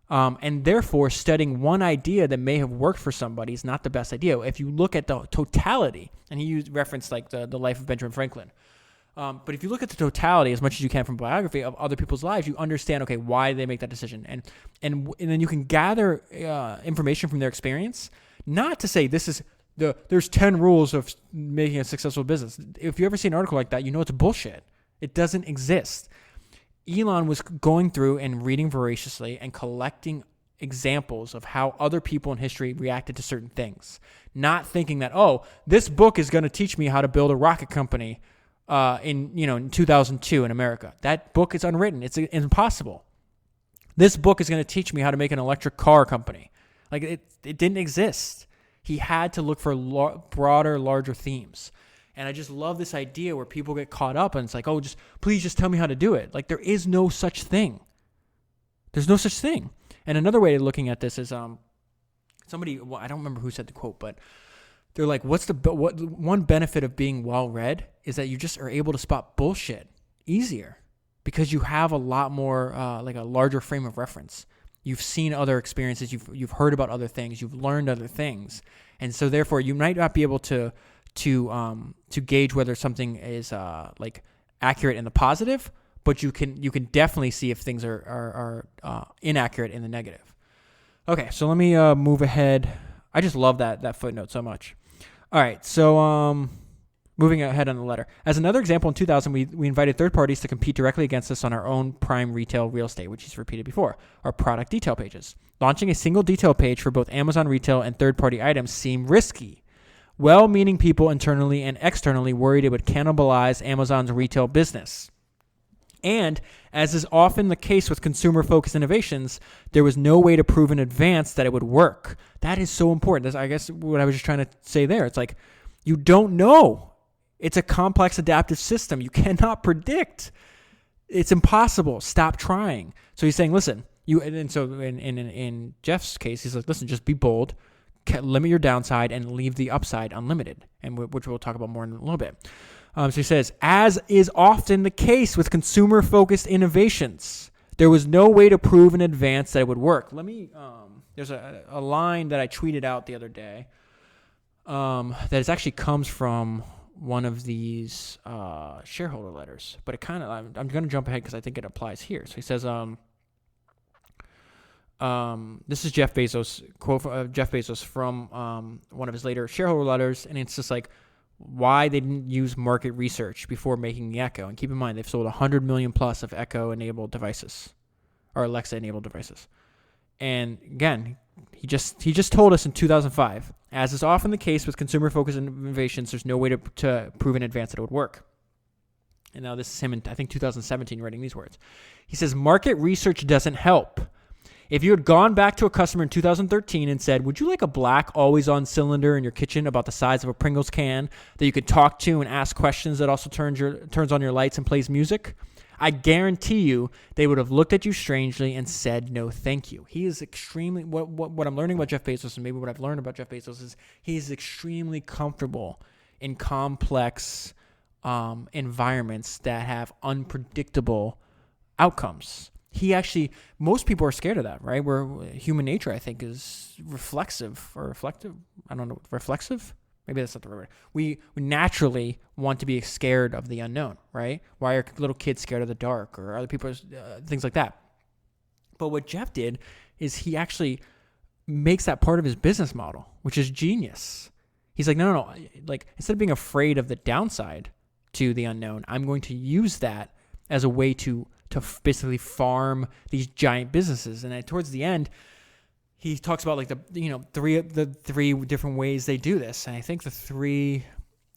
And therefore, studying one idea that may have worked for somebody is not the best idea. If you look at the totality, and he referenced like the life of Benjamin Franklin, but if you look at the totality as much as you can from biography of other people's lives, you understand, okay, why they make that decision. And then you can gather information from their experience, not to say there's 10 rules of making a successful business. If you ever see an article like that, you know it's bullshit. It doesn't exist. Elon was going through and reading voraciously and collecting examples of how other people in history reacted to certain things, not thinking that, oh, this book is going to teach me how to build a rocket company in 2002 in America. That book is unwritten. It's impossible. This book is going to teach me how to make an electric car company. Like it didn't exist. He had to look for broader, larger themes. And I just love this idea where people get caught up and it's like, oh, please just tell me how to do it. Like there is no such thing. There's no such thing. And another way of looking at this is somebody, I don't remember who said the quote, but they're like, what one benefit of being well-read is that you just are able to spot bullshit easier because you have a lot more, like a larger frame of reference. You've seen other experiences. You've heard about other things. You've learned other things. And so therefore you might not be able to gauge whether something is like accurate in the positive, but you can definitely see if things are inaccurate in the negative. Okay, so let me move ahead. I just love that footnote so much. All right, so moving ahead on the letter. As another example, in 2000, we invited third parties to compete directly against us on our own prime retail real estate, which he's repeated before, our product detail pages. Launching a single detail page for both Amazon retail and third-party items seemed risky. Well-meaning people internally and externally worried it would cannibalize Amazon's retail business. And, as is often the case with consumer-focused innovations, there was no way to prove in advance that it would work. That is so important. That's, I guess, what I was just trying to say there. It's like, you don't know. It's a complex adaptive system. You cannot predict. It's impossible. Stop trying. So he's saying, listen, and so in Jeff's case, he's like, listen, just be bold. Limit your downside and leave the upside unlimited, and which we'll talk about more in a little bit. So he says, as is often the case with consumer-focused innovations, there was no way to prove in advance that it would work. There's a line that I tweeted out the other day that actually comes from one of these shareholder letters, but I'm going to jump ahead because I think it applies here. So he says, this is Jeff Bezos, quote Jeff Bezos from one of his later shareholder letters, and it's just like why they didn't use market research before making the Echo. And keep in mind, they've sold 100 million plus of Echo-enabled devices, or Alexa-enabled devices. And again, he just told us in 2005, as is often the case with consumer-focused innovations, there's no way to prove in advance that it would work. And now this is him in, I think, 2017 writing these words. He says, market research doesn't help. If you had gone back to a customer in 2013 and said, would you like a black always-on cylinder in your kitchen about the size of a Pringles can that you could talk to and ask questions that also turns on your lights and plays music? I guarantee you they would have looked at you strangely and said no thank you. He is extremely, what I'm learning about Jeff Bezos, and maybe what I've learned about Jeff Bezos, is he is extremely comfortable in complex environments that have unpredictable outcomes. Most people are scared of that, right? Where human nature, I think, is reflexive. I don't know, reflexive? Maybe that's not the right word. We naturally want to be scared of the unknown, right? Why are little kids scared of the dark or other people, things like that? But what Jeff did is he actually makes that part of his business model, which is genius. He's like, no. Like, instead of being afraid of the downside, to the unknown. I'm going to use that as a way to basically farm these giant businesses. And towards the end, he talks about like the three different ways they do this. And I think the three,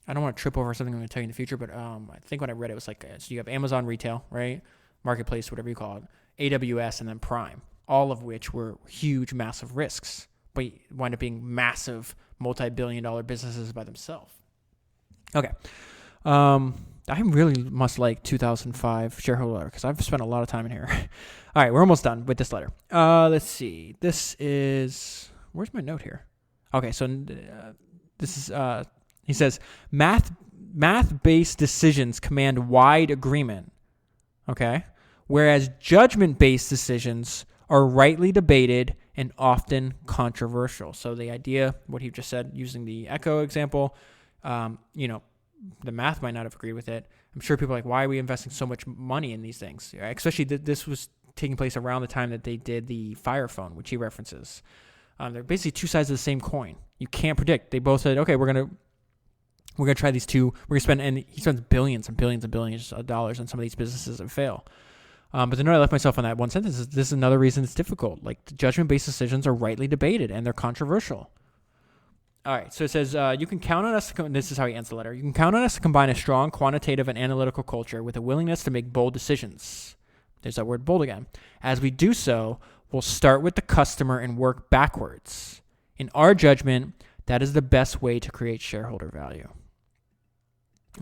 I don't want to trip over something I'm going to tell you in the future, but I think when I read it was like, so you have Amazon retail, right? Marketplace, whatever you call it, AWS, and then Prime, all of which were huge, massive risks, but wind up being massive, multi-billion-dollar businesses by themselves. Okay. I really must like 2005 shareholder letter because I've spent a lot of time in here. All right, we're almost done with this letter. Let's see. This is, where's my note here? Okay, so this is, he says, math-based decisions command wide agreement, okay? Whereas judgment-based decisions are rightly debated and often controversial. So the idea, what he just said, using the Echo example, the math might not have agreed with it. I'm sure people are like, why are we investing so much money in these things? Right? Especially this was taking place around the time that they did the Fire phone, which he references. They're basically two sides of the same coin. You can't predict. They both said, okay, we're gonna try these two. We're gonna spend, and he spends billions and billions and billions of dollars on some of these businesses that fail. But the note I left myself on that one sentence is this is another reason it's difficult. Like the judgment-based decisions are rightly debated and they're controversial. All right, so it says, you can count on us, this is how he ends the letter, you can count on us to combine a strong quantitative and analytical culture with a willingness to make bold decisions. There's that word bold again. As we do so, we'll start with the customer and work backwards. In our judgment, that is the best way to create shareholder value.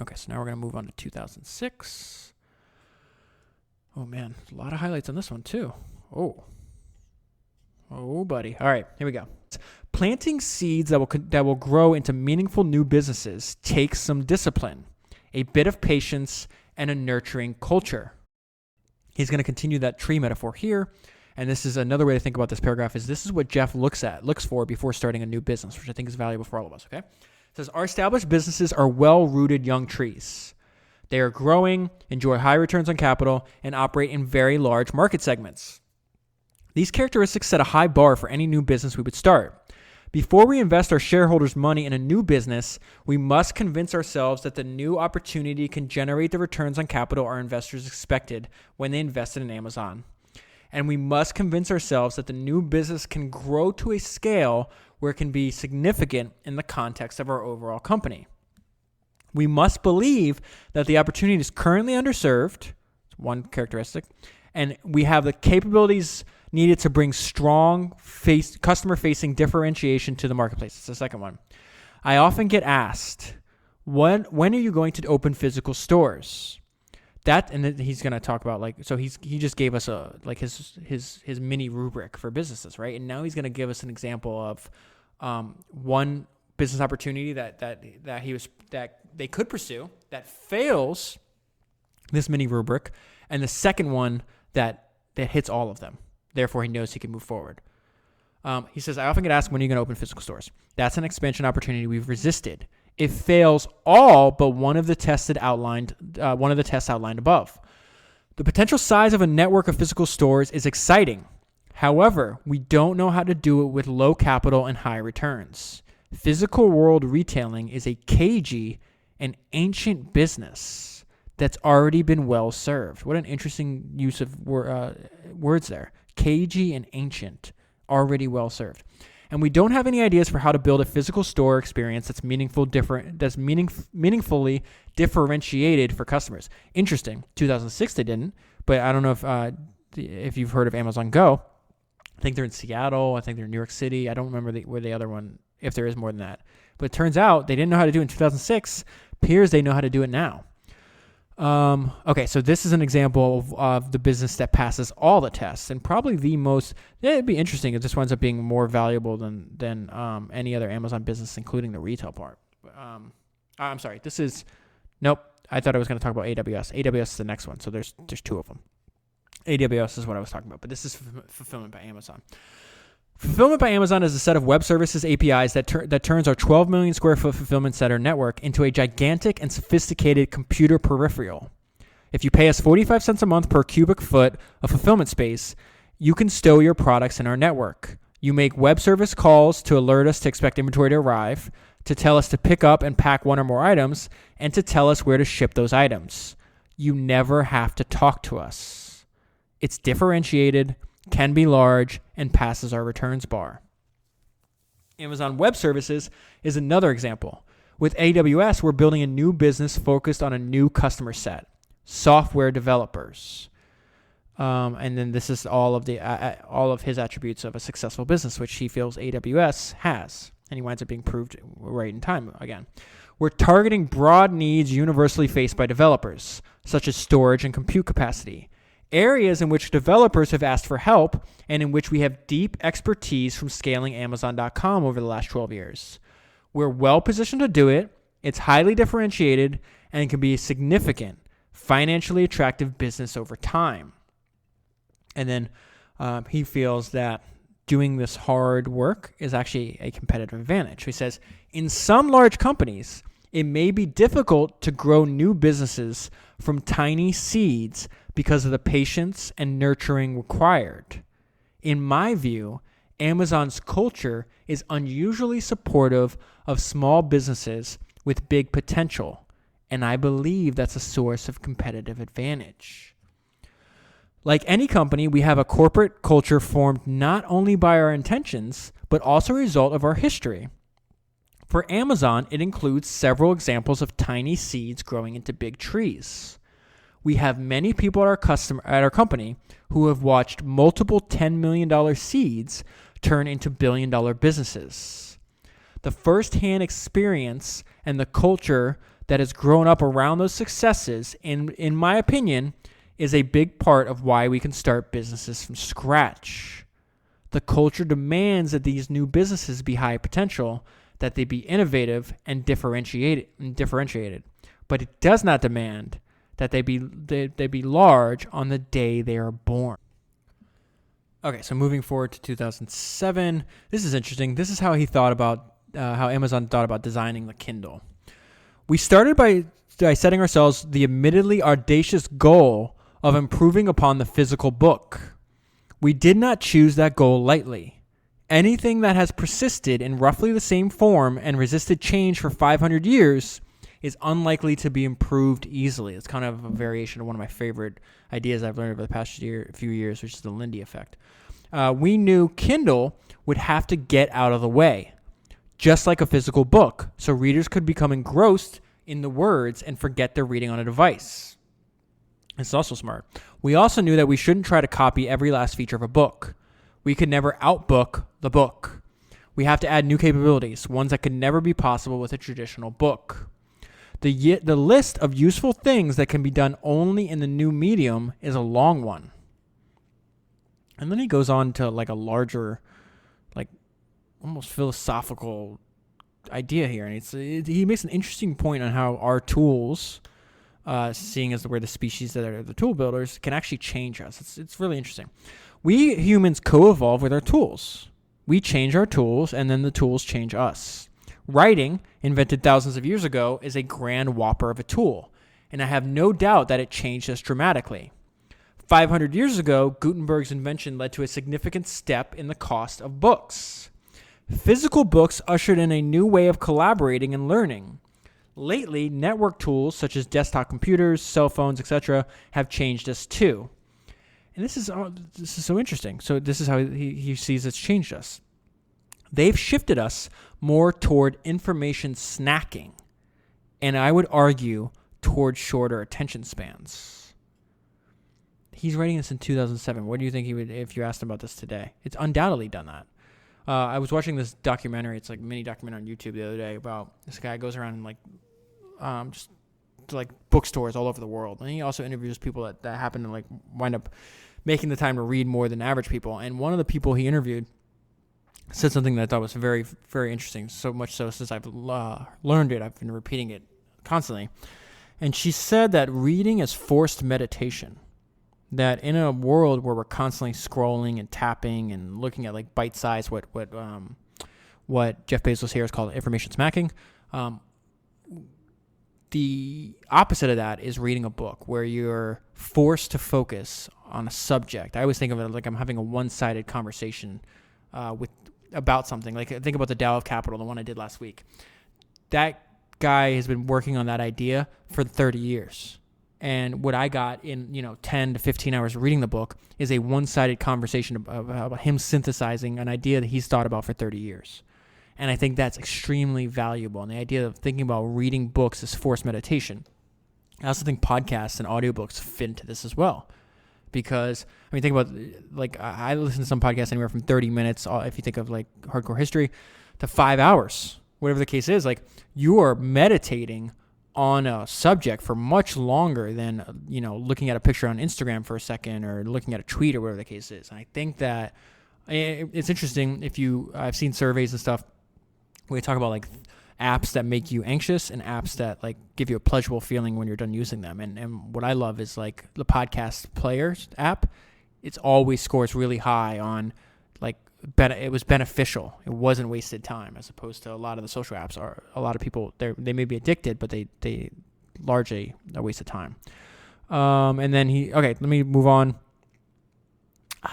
Okay, so now we're going to move on to 2006. Oh, man, a lot of highlights on this one, too. Oh, buddy. All right, here we go. Planting seeds that will grow into meaningful new businesses takes some discipline, a bit of patience, and a nurturing culture. He's going to continue that tree metaphor here, and this is another way to think about this paragraph is this is what Jeff looks for before starting a new business, which I think is valuable for all of us, okay? It says, our established businesses are well-rooted young trees. They are growing, enjoy high returns on capital, and operate in very large market segments. These characteristics set a high bar for any new business we would start. Before we invest our shareholders' money in a new business, we must convince ourselves that the new opportunity can generate the returns on capital our investors expected when they invested in Amazon. And we must convince ourselves that the new business can grow to a scale where it can be significant in the context of our overall company. We must believe that the opportunity is currently underserved, one characteristic, and we have the capabilities needed to bring strong customer-facing differentiation to the marketplace. It's the second one. I often get asked, when are you going to open physical stores? And then he's going to talk about he just gave us his mini rubric for businesses, right? And now he's going to give us an example of one business opportunity that they could pursue that fails this mini rubric, and the second one that hits all of them. Therefore, he knows he can move forward. He says, I often get asked, when are you going to open physical stores? That's an expansion opportunity we've resisted. It fails all but one of the tests outlined above. The potential size of a network of physical stores is exciting. However, we don't know how to do it with low capital and high returns. Physical world retailing is a cagey and ancient business that's already been well served. What an interesting use of words there. Cagey and ancient, already well served. And we don't have any ideas for how to build a physical store experience that's meaningfully differentiated for customers. Interesting. 2006 they didn't, but I don't know if you've heard of Amazon Go. I think they're in Seattle. I think they're in New York City. I don't remember where the other one, if there is more than that. But it turns out they didn't know how to do it in 2006. Appears they know how to do it now. Okay, so this is an example of the business that passes all the tests, and probably the most. It'd be interesting if this winds up being more valuable than any other Amazon business, including the retail part. I'm sorry. Nope. I thought I was going to talk about AWS. AWS is the next one, so there's two of them. AWS is what I was talking about, but this is Fulfillment by Amazon. Fulfillment by Amazon is a set of web services APIs that turns our 12 million square foot fulfillment center network into a gigantic and sophisticated computer peripheral. If you pay us 45 cents a month per cubic foot of fulfillment space, you can stow your products in our network. You make web service calls to alert us to expect inventory to arrive. to tell us to pick up and pack one or more items, and to tell us where to ship those items. You never have to talk to us. It's differentiated, can be large, and passes our returns bar. Amazon Web Services is another example. With AWS, we're building a new business focused on a new customer set, software developers. And then this is all of his attributes of a successful business, which he feels AWS has. And he winds up being proved right in time again. We're targeting broad needs universally faced by developers, such as storage and compute capacity, areas in which developers have asked for help and in which we have deep expertise from scaling Amazon.com over the last 12 years. We're well positioned to do it. It's highly differentiated and can be a significant, financially attractive business over time. And then he feels that doing this hard work is actually a competitive advantage. He says, in some large companies, it may be difficult to grow new businesses from tiny seeds because of the patience and nurturing required. In my view, Amazon's culture is unusually supportive of small businesses with big potential, and I believe that's a source of competitive advantage. Like any company, we have a corporate culture formed not only by our intentions, but also a result of our history. For Amazon, it includes several examples of tiny seeds growing into big trees. We have many people at our company who have watched multiple $10 million seeds turn into billion-dollar businesses. The first-hand experience and the culture that has grown up around those successes, in my opinion, is a big part of why we can start businesses from scratch. The culture demands that these new businesses be high potential, that they be innovative and differentiated, but it does not demand that they be large on the day they are born. Okay, so moving forward to 2007, this is interesting. This is how he thought about how Amazon thought about designing the Kindle. We started by setting ourselves the admittedly audacious goal of improving upon the physical book. We did not choose that goal lightly. Anything that has persisted in roughly the same form and resisted change for 500 years is unlikely to be improved easily. It's kind of a variation of one of my favorite ideas I've learned over the past few years, which is the Lindy effect. We knew Kindle would have to get out of the way, just like a physical book, so readers could become engrossed in the words and forget they're reading on a device. It's also smart. We also knew that we shouldn't try to copy every last feature of a book. We could never outbook the book. We have to add new capabilities, ones that could never be possible with a traditional book. The list of useful things that can be done only in the new medium is a long one. And then he goes on to like a larger, like almost philosophical idea here. And he makes an interesting point on how our tools, seeing as we're the species that are the tool builders, can actually change us. It's really interesting. We humans co-evolve with our tools. We change our tools, and then the tools change us. Writing, invented thousands of years ago, is a grand whopper of a tool, and I have no doubt that it changed us dramatically. 500 years ago, Gutenberg's invention led to a significant step in the cost of books. Physical books ushered in a new way of collaborating and learning. Lately, network tools such as desktop computers, cell phones, etc., have changed us too. And this is so interesting. So this is how he sees it's changed us. They've shifted us more toward information snacking, and I would argue toward shorter attention spans. He's writing this in 2007. What do you think he would, if you asked him about this today? It's undoubtedly done that. I was watching this documentary. It's like a mini documentary on YouTube the other day about this guy goes around and like just to like bookstores all over the world, and he also interviews people that happen to like wind up making the time to read more than average people. And one of the people he interviewed said something that I thought was very, very interesting, so much so since I've learned it, I've been repeating it constantly. And she said that reading is forced meditation, that in a world where we're constantly scrolling and tapping and looking at like bite-sized, what Jeff Bezos here has called information smacking, the opposite of that is reading a book where you're forced to focus on a subject. I always think of it like I'm having a one-sided conversation about something. Like think about the Tao of Capital, the one I did last week. that guy has been working on that idea for 30 years. And what I got in, 10 to 15 hours reading the book is a one-sided conversation about him synthesizing an idea that he's thought about for 30 years. And I think that's extremely valuable. And the idea of thinking about reading books as forced meditation. I also think podcasts and audiobooks fit into this as well. Because, think about, I listen to some podcasts anywhere from 30 minutes, if you think of, Hardcore History, to 5 hours. Whatever the case is, you are meditating on a subject for much longer than, looking at a picture on Instagram for a second or looking at a tweet or whatever the case is. And I think that it's interesting I've seen surveys and stuff where we talk about apps that make you anxious and apps that give you a pleasurable feeling when you're done using them. And what I love is the podcast players app. It's always scores really high on it was beneficial. It wasn't wasted time, as opposed to a lot of the social apps are. A lot of people they may be addicted, but they largely a waste of time. And then let me move on.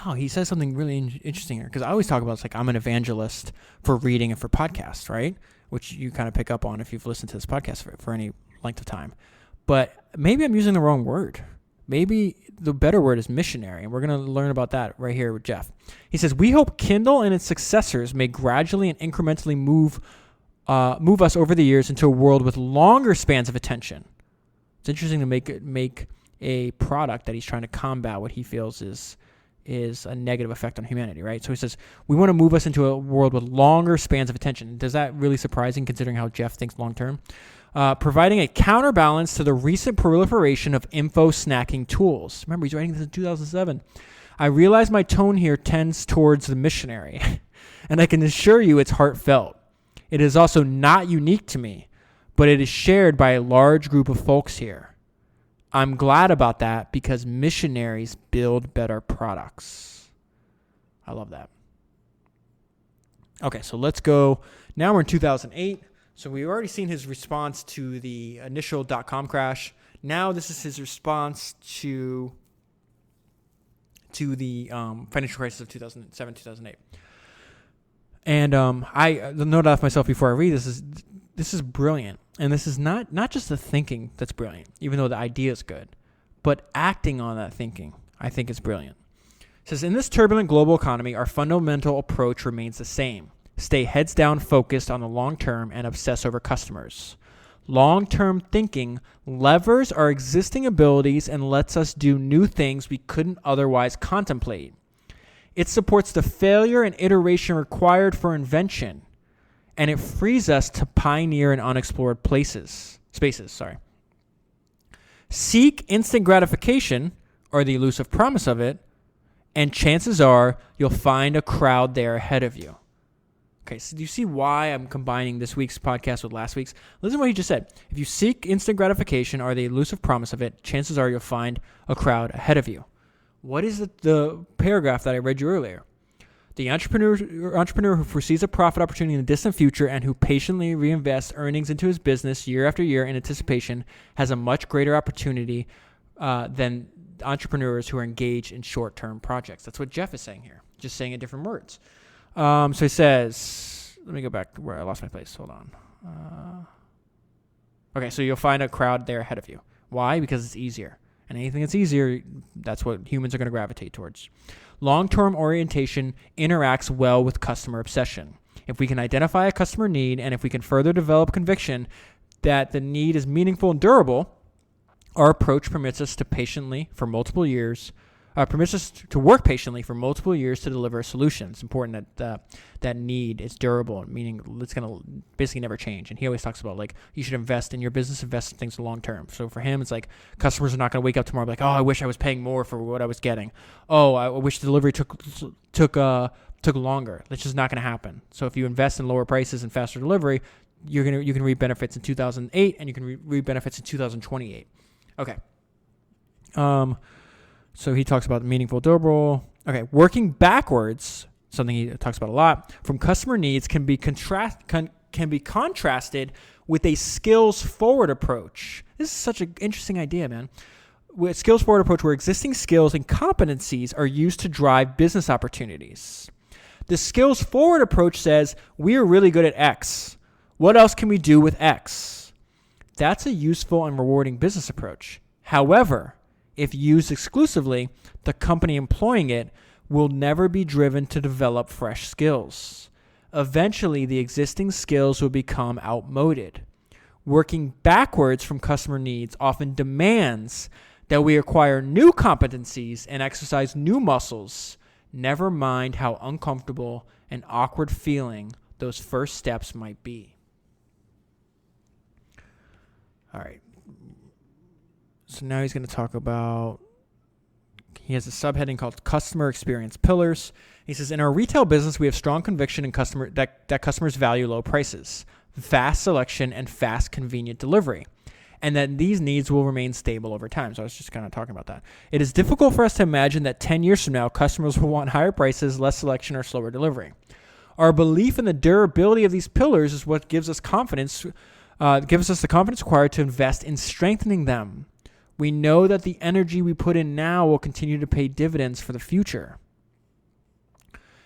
Oh, he says something really interesting here, because I always talk about I'm an evangelist for reading and for podcasts, right? Which you kind of pick up on if you've listened to this podcast for any length of time. But maybe I'm using the wrong word. Maybe the better word is missionary, and we're going to learn about that right here with Jeff. He says, we hope Kindle and its successors may gradually and incrementally move us over the years into a world with longer spans of attention. It's interesting to make a product that he's trying to combat what he feels is a negative effect on humanity, right? So he says, we want to move us into a world with longer spans of attention. Does that really surprising considering how Jeff thinks long-term? Providing a counterbalance to the recent proliferation of info snacking tools. Remember, he's writing this in 2007. I realize my tone here tends towards the missionary, and I can assure you it's heartfelt. It is also not unique to me, but it is shared by a large group of folks here. I'm glad about that because missionaries build better products. I love that. Okay, so let's go. Now we're in 2008. So we've already seen his response to the initial .com crash. Now this is his response to the financial crisis of 2007, 2008. And I noted off myself before I read this is brilliant. And this is not just the thinking that's brilliant, even though the idea is good, but acting on that thinking, I think is brilliant. It says, in this turbulent global economy, our fundamental approach remains the same. Stay heads down focused on the long term and obsess over customers. Long-term thinking levers our existing abilities and lets us do new things we couldn't otherwise contemplate. It supports the failure and iteration required for invention, and it frees us to pioneer in unexplored spaces. Seek instant gratification, or the elusive promise of it, and chances are you'll find a crowd there ahead of you. Okay, so do you see why I'm combining this week's podcast with last week's? Listen to what he just said. If you seek instant gratification or the elusive promise of it, chances are you'll find a crowd ahead of you. What is the paragraph that I read you earlier? The entrepreneur who foresees a profit opportunity in the distant future and who patiently reinvests earnings into his business year after year in anticipation has a much greater opportunity than entrepreneurs who are engaged in short-term projects. That's what Jeff is saying here, just saying in different words. So he says, let me go back to where I lost my place. Hold on. Okay, so you'll find a crowd there ahead of you. Why? Because it's easier. And anything that's easier, that's what humans are going to gravitate towards. Long-term orientation interacts well with customer obsession. If we can identify a customer need and if we can further develop conviction that the need is meaningful and durable, our approach permits us to work patiently for multiple years to deliver a solution. It's important that that need is durable, meaning it's going to basically never change. And he always talks about you should invest in your business, invest in things long term. So for him, it's customers are not going to wake up tomorrow and be oh, I wish I was paying more for what I was getting. Oh, I wish delivery took longer. That's just not going to happen. So if you invest in lower prices and faster delivery, you can reap benefits in 2008 and you can reap benefits in 2028. Okay. So he talks about meaningful, durable. Okay, working backwards, something he talks about a lot, from customer needs can be contrasted with a skills-forward approach. This is such an interesting idea, man. With skills-forward approach where existing skills and competencies are used to drive business opportunities. The skills-forward approach says, we are really good at X. What else can we do with X? That's a useful and rewarding business approach. However, if used exclusively, the company employing it will never be driven to develop fresh skills. Eventually, the existing skills will become outmoded. Working backwards from customer needs often demands that we acquire new competencies and exercise new muscles, never mind how uncomfortable and awkward feeling those first steps might be. All right. So now he's going to talk about, he has a subheading called Customer Experience Pillars. He says, in our retail business, we have strong conviction in that customers value low prices, vast selection, and fast, convenient delivery, and that these needs will remain stable over time. So I was just kind of talking about that. It is difficult for us to imagine that 10 years from now, customers will want higher prices, less selection, or slower delivery. Our belief in the durability of these pillars is what gives us confidence, gives us the confidence required to invest in strengthening them. We know that the energy we put in now will continue to pay dividends for the future.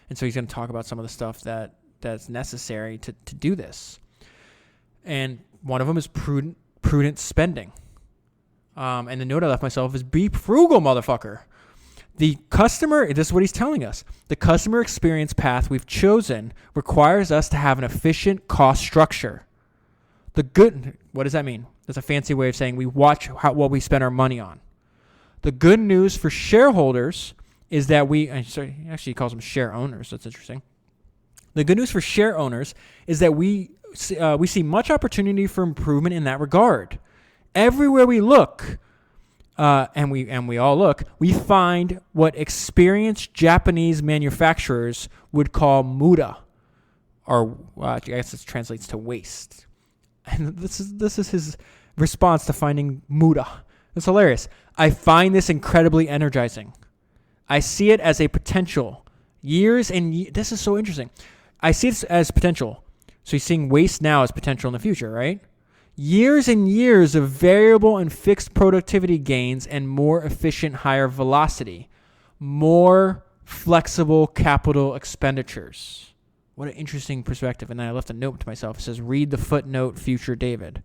And so he's going to talk about some of the stuff that's necessary to do this. And one of them is prudent spending. And the note I left myself is be frugal, motherfucker. The customer, this is what he's telling us. The customer experience path we've chosen requires us to have an efficient cost structure. What does that mean? That's a fancy way of saying we watch what we spend our money on. The good news for shareholders is that actually he calls them share owners. That's interesting. The good news for share owners is that we see much opportunity for improvement in that regard. Everywhere we look, and we all look, we find what experienced Japanese manufacturers would call muda, or I guess it translates to waste. And this is his response to finding muda. It's hilarious. I find this incredibly energizing. I see it as a potential. This is so interesting. I see it as potential. So he's seeing waste now as potential in the future, right? Years and years of variable and fixed productivity gains and more efficient higher velocity. More flexible capital expenditures. What an interesting perspective. And then I left a note to myself. It says, read the footnote, future David.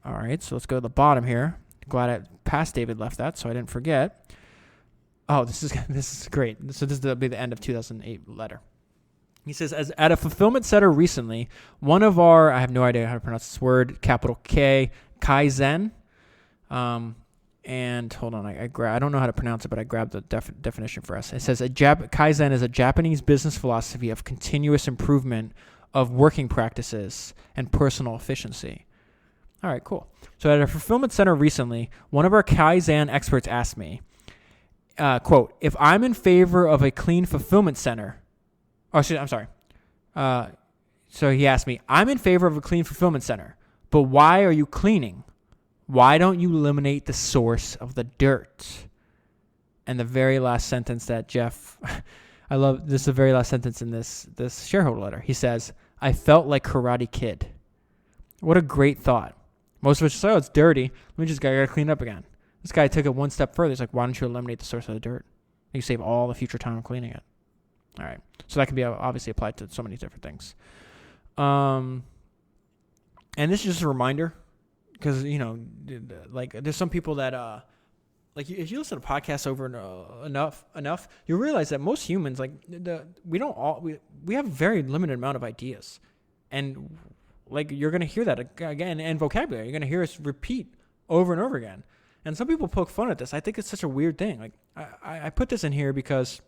All right, so let's go to the bottom here. Glad past David left that, so I didn't forget. Oh, this is great. So this will be the end of 2008 letter. He says, as at a fulfillment center recently, one of our, I have no idea how to pronounce this word, capital K, Kaizen. And hold on, I don't know how to pronounce it, but I grabbed the definition for us. It says, Kaizen is a Japanese business philosophy of continuous improvement of working practices and personal efficiency. All right, cool. So at a fulfillment center recently, one of our Kaizen experts asked me, quote, if I'm in favor of a clean fulfillment center, so he asked me, I'm in favor of a clean fulfillment center, but why are you cleaning? Why don't you eliminate the source of the dirt? And the very last sentence that Jeff, I love, this is the very last sentence in this shareholder letter. He says, I felt like Karate Kid. What a great thought. Most of us say, oh, it's dirty. Let me just gotta clean it up again. This guy took it one step further. He's like, why don't you eliminate the source of the dirt? You save all the future time of cleaning it. All right. So that can be obviously applied to so many different things. And this is just a reminder because, like there's some people that, like if you listen to podcasts over enough, you realize that most humans, like we have a very limited amount of ideas. And like you're going to hear that again and vocabulary. You're going to hear us repeat over and over again. And some people poke fun at this. I think it's such a weird thing. Like I put this in here because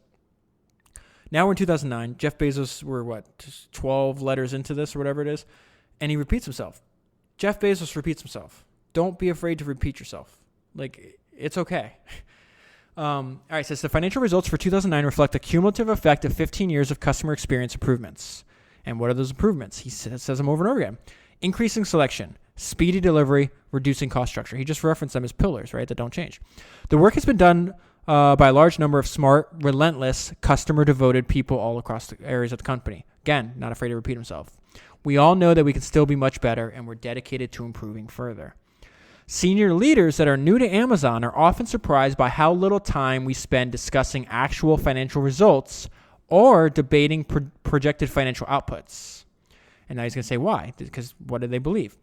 now we're in 2009. Jeff Bezos, we're 12 letters into this or whatever it is. And he repeats himself. Jeff Bezos repeats himself. Don't be afraid to repeat yourself. Like, it's okay. All right, says the financial results for 2009 reflect the cumulative effect of 15 years of customer experience improvements. And what are those improvements? He says them over and over again. Increasing selection, speedy delivery, reducing cost structure. He just referenced them as pillars, right, that don't change. The work has been done by a large number of smart, relentless, customer-devoted people all across the areas of the company. Again, not afraid to repeat himself. We all know that we can still be much better, and we're dedicated to improving further. Senior leaders that are new to Amazon are often surprised by how little time we spend discussing actual financial results or debating projected financial outputs. And now he's going to say why, because what do they believe?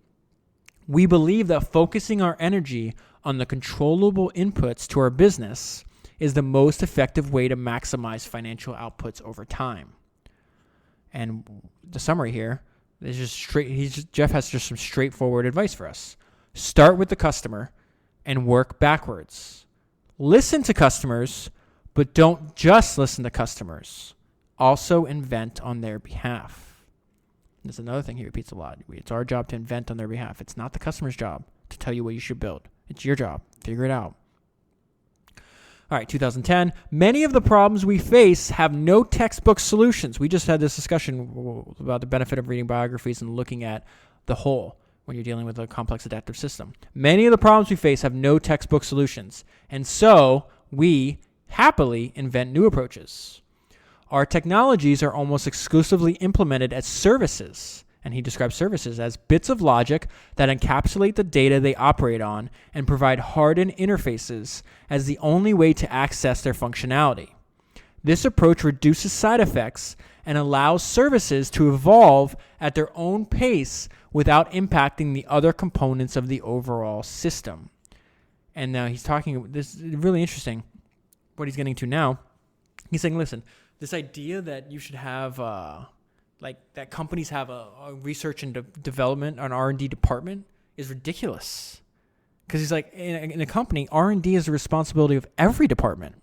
We believe that focusing our energy on the controllable inputs to our business is the most effective way to maximize financial outputs over time. And the summary here is just straight. Jeff has just some straightforward advice for us. Start with the customer and work backwards. Listen to customers, but don't just listen to customers. Also invent on their behalf. There's another thing he repeats a lot. It's our job to invent on their behalf. It's not the customer's job to tell you what you should build. It's your job. Figure it out. All right, 2010. Many of the problems we face have no textbook solutions. We just had this discussion about the benefit of reading biographies and looking at the whole when you're dealing with a complex adaptive system. Many of the problems we face have no textbook solutions, and so we happily invent new approaches. Our technologies are almost exclusively implemented as services, and he describes services as bits of logic that encapsulate the data they operate on and provide hardened interfaces as the only way to access their functionality. This approach reduces side effects and allows services to evolve at their own pace without impacting the other components of the overall system. And now he's talking, this is really interesting, what he's getting to now. He's saying, listen, this idea that you should have, that companies have a research and development, an R&D department is ridiculous. Because he's like, in a company, R&D is the responsibility of every department.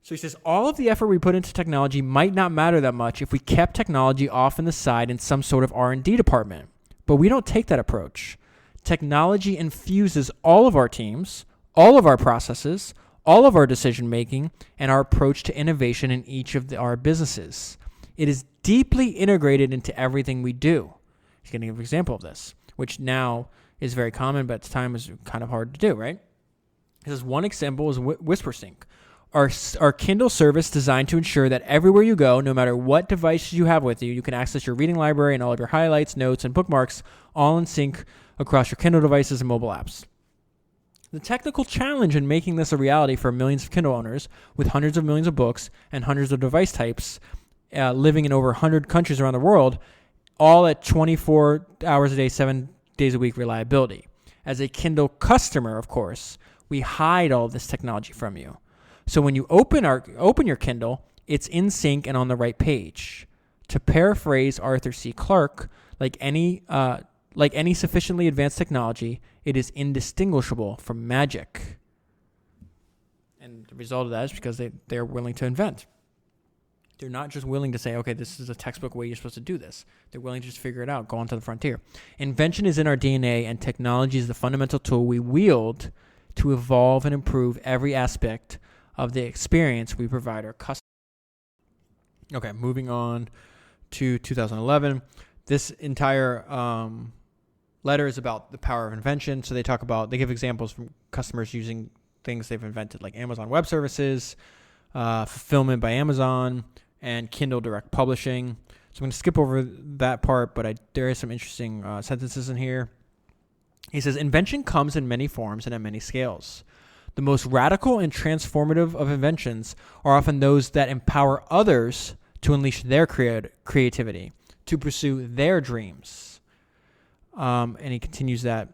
So he says, all of the effort we put into technology might not matter that much if we kept technology off in the side in some sort of R&D department. But we don't take that approach. Technology infuses all of our teams, all of our processes, all of our decision-making, and our approach to innovation in each of our businesses. It is deeply integrated into everything we do. He's going to give an example of this, which now is very common, but at the time was kind of hard to do, right? He says, one example is WhisperSync. Our Kindle service designed to ensure that everywhere you go, no matter what devices you have with you, you can access your reading library and all of your highlights, notes, and bookmarks all in sync across your Kindle devices and mobile apps. The technical challenge in making this a reality for millions of Kindle owners with hundreds of millions of books and hundreds of device types living in over 100 countries around the world, all at 24 hours a day, 7 days a week reliability. As a Kindle customer, of course, we hide all of this technology from you. So when you open your Kindle, it's in sync and on the right page. To paraphrase Arthur C. Clarke, like any sufficiently advanced technology, it is indistinguishable from magic. And the result of that is because they're willing to invent. They're not just willing to say, okay, this is a textbook way you're supposed to do this. They're willing to just figure it out, go onto the frontier. Invention is in our DNA, and technology is the fundamental tool we wield to evolve and improve every aspect of the experience we provide our customers. Okay, moving on to 2011. This entire letter is about the power of invention. So they give examples from customers using things they've invented, like Amazon Web Services, fulfillment by Amazon, and Kindle Direct Publishing. So I'm going to skip over that part, but there is some interesting sentences in here. He says, invention comes in many forms and at many scales. The most radical and transformative of inventions are often those that empower others to unleash their creativity, to pursue their dreams. And he continues that.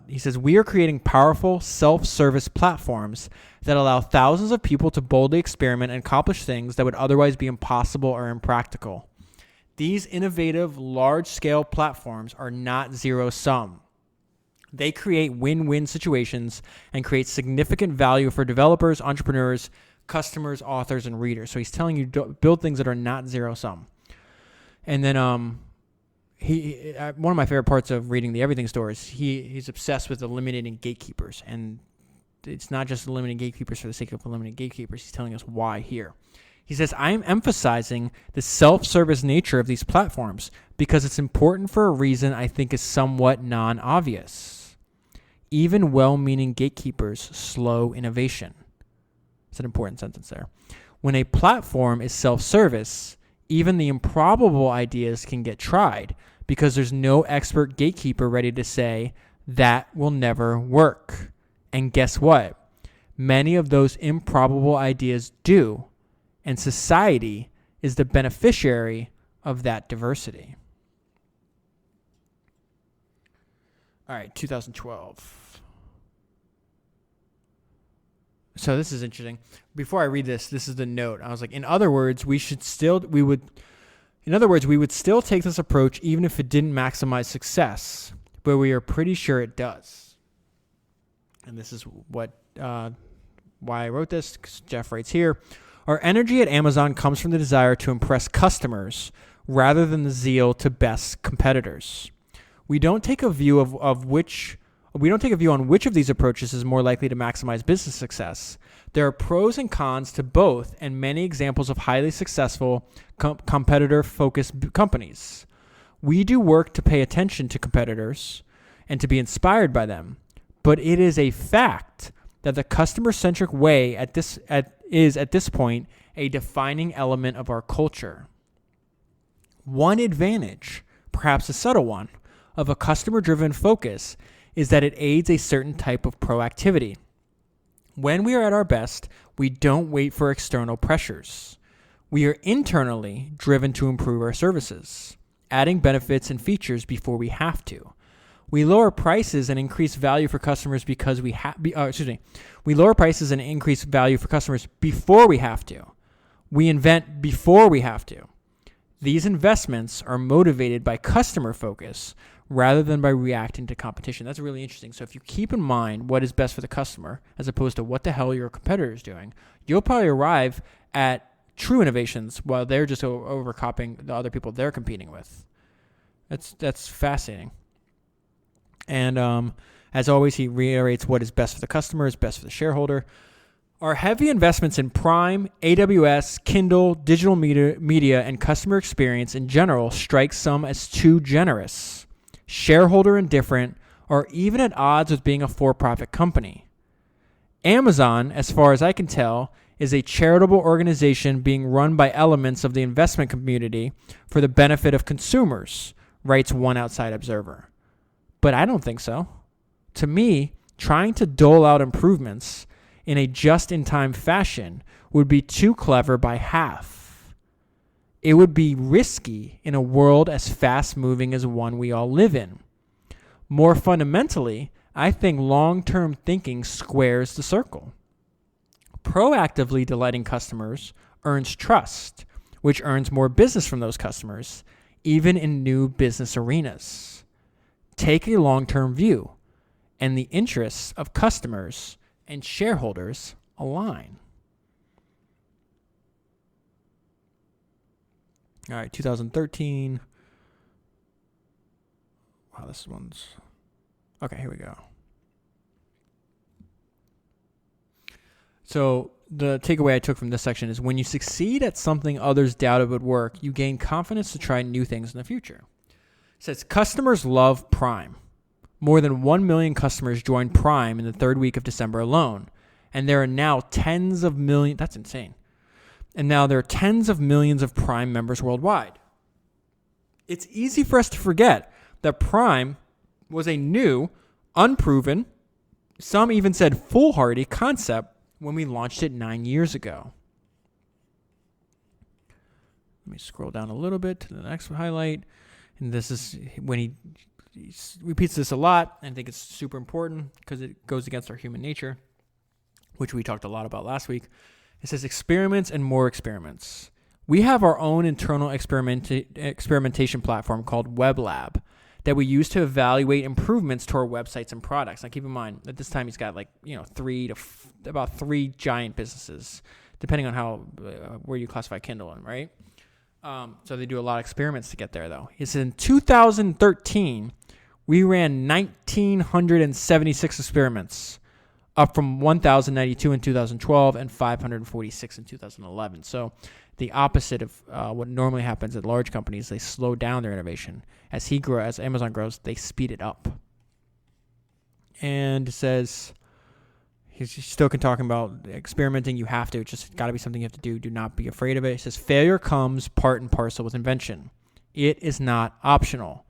He says, we are creating powerful self-service platforms that allow thousands of people to boldly experiment and accomplish things that would otherwise be impossible or impractical. These innovative, large-scale platforms are not zero-sum. They create win-win situations and create significant value for developers, entrepreneurs, customers, authors, and readers. So he's telling you to build things that are not zero-sum. And then one of my favorite parts of reading the Everything Store is he's obsessed with eliminating gatekeepers. And it's not just eliminating gatekeepers for the sake of eliminating gatekeepers. He's telling us why here. He says, I am emphasizing the self-service nature of these platforms because it's important for a reason I think is somewhat non-obvious. Even well-meaning gatekeepers slow innovation. It's an important sentence there. When a platform is self-service, even the improbable ideas can get tried because there's no expert gatekeeper ready to say, that will never work. And guess what? Many of those improbable ideas do, and society is the beneficiary of that diversity. All right, 2012. So this is interesting. Before I read this is the note. I was like, in other words, we would still take this approach even if it didn't maximize success, but we are pretty sure it does. And this is why I wrote this, because Jeff writes here, our energy at Amazon comes from the desire to impress customers rather than the zeal to best competitors. We don't take a view on which of these approaches is more likely to maximize business success. There are pros and cons to both, and many examples of highly successful competitor-focused companies. We do work to pay attention to competitors and to be inspired by them, but it is a fact that the customer-centric way is at this point a defining element of our culture. One advantage, perhaps a subtle one, of a customer-driven focus is that it aids a certain type of proactivity. When we are at our best, we don't wait for external pressures. We are internally driven to improve our services, adding benefits and features before we have to. We lower prices and increase value for customers because we lower prices and increase value for customers before we have to. We invent before we have to. These investments are motivated by customer focus rather than by reacting to competition. That's really interesting. So if you keep in mind what is best for the customer as opposed to what the hell your competitor is doing, you'll probably arrive at true innovations while they're just overcopying the other people they're competing with. That's fascinating. And as always, he reiterates what is best for the customer is best for the shareholder. Our heavy investments in Prime, AWS, Kindle, digital media, and customer experience in general strike some as too generous, shareholder indifferent, or even at odds with being a for-profit company. Amazon, as far as I can tell, is a charitable organization being run by elements of the investment community for the benefit of consumers, writes one outside observer. But I don't think so. To me, trying to dole out improvements in a just-in-time fashion would be too clever by half. It would be risky in a world as fast-moving as one we all live in. More fundamentally, I think long-term thinking squares the circle. Proactively delighting customers earns trust, which earns more business from those customers, even in new business arenas. Take a long-term view, and the interests of customers and shareholders align. All right, 2013. Wow, this one's... Okay, here we go. So the takeaway I took from this section is when you succeed at something others doubted would work, you gain confidence to try new things in the future. It says customers love Prime. More than 1 million customers joined Prime in the third week of December alone, and there are now tens of millions. That's insane. And now there are tens of millions of Prime members worldwide. It's easy for us to forget that Prime was a new, unproven, some even said foolhardy concept when we launched it 9 years ago. Let me scroll down a little bit to the next highlight. And this is when he repeats this a lot, and I think it's super important because it goes against our human nature, which we talked a lot about last week. It says experiments and more experiments. We have our own internal experimentation platform called WebLab that we use to evaluate improvements to our websites and products. Now, keep in mind, at this time, he's got about three giant businesses, depending on how where you classify Kindle in, right? So they do a lot of experiments to get there, though. He says in 2013, we ran 1,976 experiments, up from 1,092 in 2012 and 546 in 2011. So the opposite of what normally happens at large companies, they slow down their innovation. As Amazon grows, they speed it up. And it says, he's still talking about experimenting. You have to. It's just got to be something you have to do. Do not be afraid of it. It says, failure comes part and parcel with invention. It is not optional.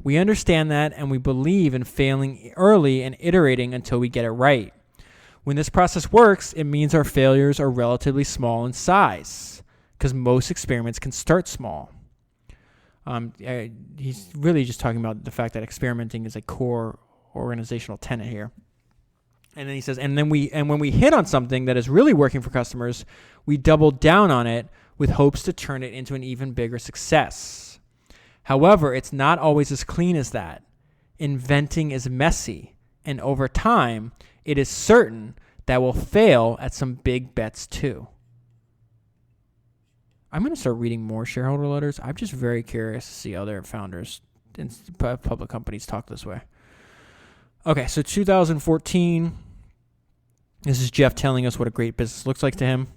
We understand that, and we believe in failing early and iterating until we get it right. When this process works, it means our failures are relatively small in size, because most experiments can start small. He's really just talking about the fact that experimenting is a core organizational tenet here. And then he says, and when we hit on something that is really working for customers, we double down on it with hopes to turn it into an even bigger success. However, it's not always as clean as that. Inventing is messy, and over time, it is certain that we'll fail at some big bets too. I'm going to start reading more shareholder letters. I'm just very curious to see other founders in public companies talk this way. Okay, so 2014, this is Jeff telling us what a great business looks like to him.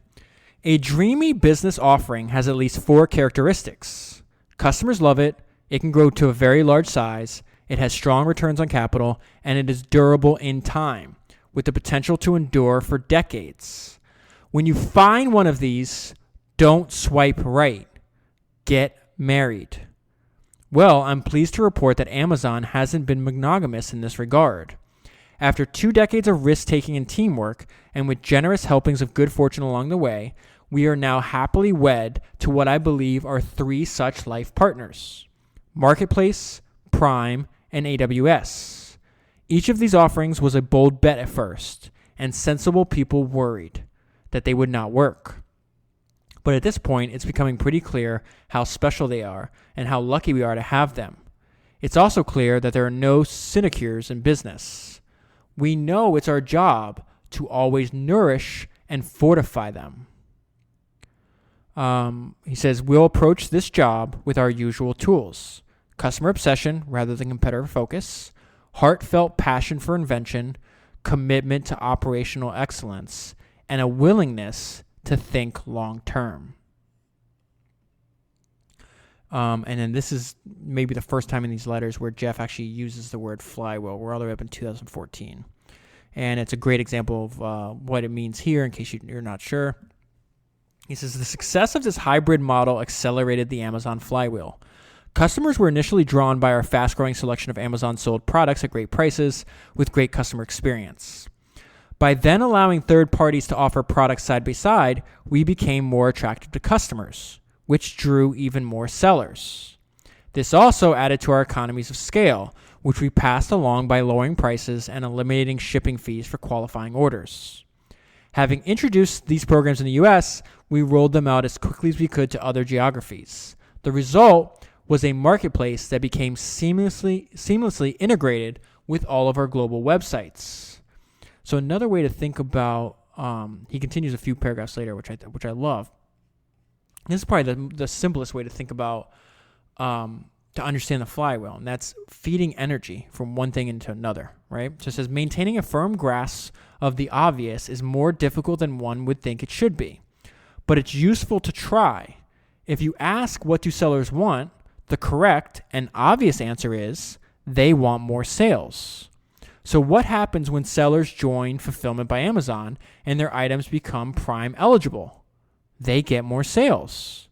A dreamy business offering has at least 4 characteristics. Customers love it, it can grow to a very large size, it has strong returns on capital, and it is durable in time, with the potential to endure for decades. When you find one of these, don't swipe right. Get married. Well, I'm pleased to report that Amazon hasn't been monogamous in this regard. After 2 decades of risk-taking and teamwork, and with generous helpings of good fortune along the way, we are now happily wed to what I believe are 3 such life partners: Marketplace, Prime, and AWS. Each of these offerings was a bold bet at first, and sensible people worried that they would not work. But at this point, it's becoming pretty clear how special they are and how lucky we are to have them. It's also clear that there are no sinecures in business. We know it's our job to always nourish and fortify them. He says, we'll approach this job with our usual tools: customer obsession rather than competitor focus, heartfelt passion for invention, commitment to operational excellence, and a willingness to think long term. And then this is maybe the first time in these letters where Jeff actually uses the word flywheel. We're all the way up in 2014. And it's a great example of what it means here in case you're not sure. He says, the success of this hybrid model accelerated the Amazon flywheel. Customers were initially drawn by our fast-growing selection of Amazon-sold products at great prices with great customer experience. By then allowing third parties to offer products side by side, we became more attractive to customers, which drew even more sellers. This also added to our economies of scale, which we passed along by lowering prices and eliminating shipping fees for qualifying orders. Having introduced these programs in the US, we rolled them out as quickly as we could to other geographies. The result was a marketplace that became seamlessly integrated with all of our global websites. So another way to think about, he continues a few paragraphs later, which I love. This is probably the simplest way to think about, to understand the flywheel, and that's feeding energy from one thing into another, right? So it says, maintaining a firm grasp of the obvious is more difficult than one would think it should be, but it's useful to try. If you ask what do sellers want, the correct and obvious answer is they want more sales. So what happens when sellers join Fulfillment by Amazon and their items become Prime eligible? They get more sales.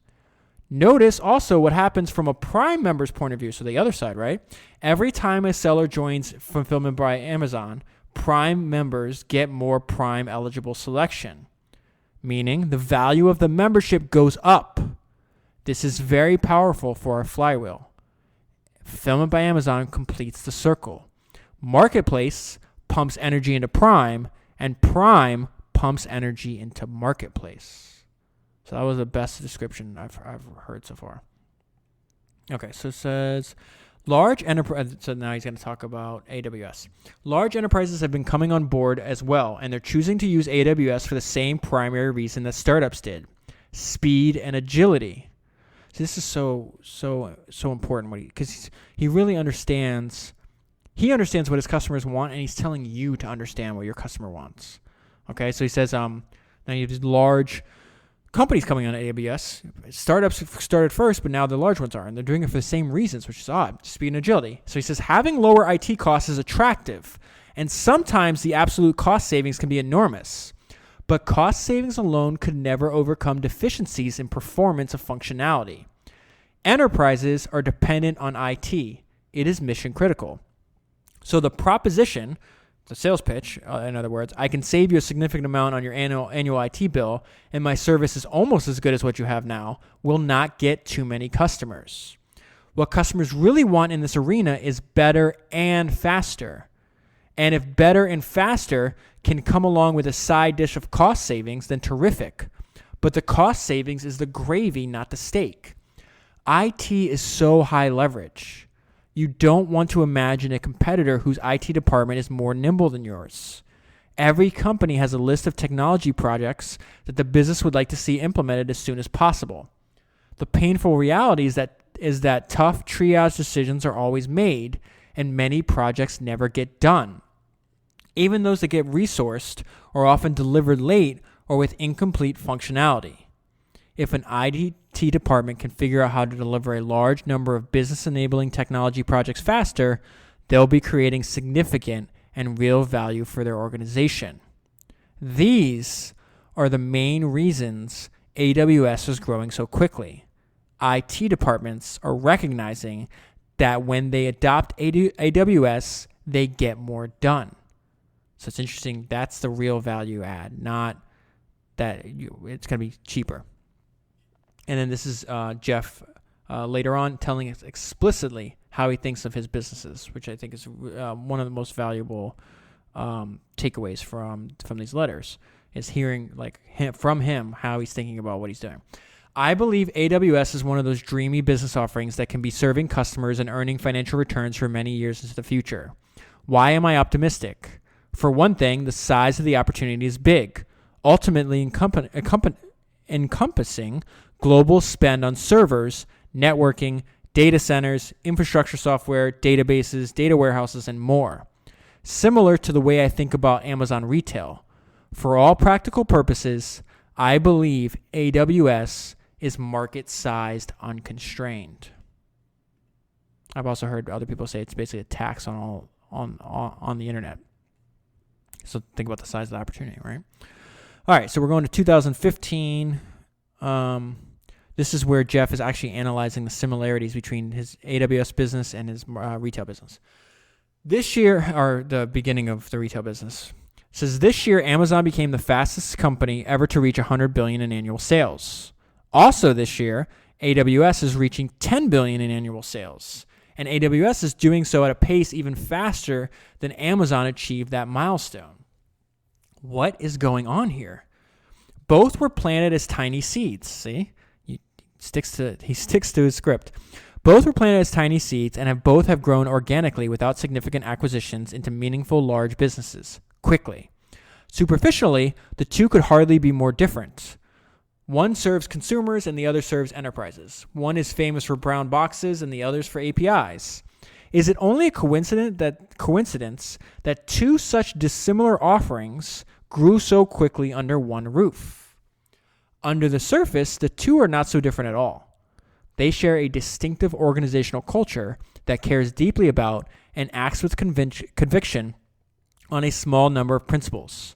Notice also what happens from a Prime member's point of view, so the other side, right? Every time a seller joins Fulfillment by Amazon, Prime members get more Prime eligible selection, meaning the value of the membership goes up. This is very powerful for our flywheel. Fulfillment by Amazon completes the circle. Marketplace pumps energy into Prime, and Prime pumps energy into Marketplace. So that was the best description I've heard so far. Okay, so it says, large enterprise. So now he's going to talk about AWS. Large enterprises have been coming on board as well, and they're choosing to use AWS for the same primary reason that startups did: speed and agility. So this is so important because he really understands. He understands what his customers want, and he's telling you to understand what your customer wants. Okay, so he says, now you have these large companies coming on AWS. Startups started first, but now the large ones are, and they're doing it for the same reasons, which is odd: speed and agility. So he says, having lower IT costs is attractive, and sometimes the absolute cost savings can be enormous. But cost savings alone could never overcome deficiencies in performance of functionality. Enterprises are dependent on IT. It is mission critical. So the proposition, the sales pitch, in other words, I can save you a significant amount on your annual IT bill, and my service is almost as good as what you have now, will not get too many customers. What customers really want in this arena is better and faster. And if better and faster can come along with a side dish of cost savings, then terrific. But the cost savings is the gravy, not the steak. IT is so high leverage. You don't want to imagine a competitor whose IT department is more nimble than yours. Every company has a list of technology projects that the business would like to see implemented as soon as possible. The painful reality is that tough triage decisions are always made, and many projects never get done. Even those that get resourced are often delivered late or with incomplete functionality. If an IT department can figure out how to deliver a large number of business-enabling technology projects faster, they'll be creating significant and real value for their organization. These are the main reasons AWS is growing so quickly. IT departments are recognizing that when they adopt AWS, they get more done. So it's interesting. That's the real value add, not that it's going to be cheaper. And then this is Jeff later on telling us explicitly how he thinks of his businesses, which I think is one of the most valuable takeaways from these letters, is hearing from him how he's thinking about what he's doing. I believe AWS is one of those dreamy business offerings that can be serving customers and earning financial returns for many years into the future. Why am I optimistic? For one thing, the size of the opportunity is big, ultimately encompassing global spend on servers, networking, data centers, infrastructure software, databases, data warehouses, and more. Similar to the way I think about Amazon retail. For all practical purposes, I believe AWS is market-sized unconstrained. I've also heard other people say it's basically a tax on the internet. So think about the size of the opportunity, right? All right, so we're going to 2015. This is where Jeff is actually analyzing the similarities between his AWS business and his retail business. This year, or the beginning of the retail business, says this year Amazon became the fastest company ever to reach $100 billion in annual sales. Also this year, AWS is reaching $10 billion in annual sales. And AWS is doing so at a pace even faster than Amazon achieved that milestone. What is going on here? Both were planted as tiny seeds. See? He sticks to his script. Both were planted as tiny seeds and both have grown organically without significant acquisitions into meaningful large businesses quickly. Superficially, the two could hardly be more different. One serves consumers and the other serves enterprises. One is famous for brown boxes and the other's for APIs. Is it only a coincidence that two such dissimilar offerings grew so quickly under one roof? Under the surface, the two are not so different at all. They share a distinctive organizational culture that cares deeply about and acts with conviction on a small number of principles.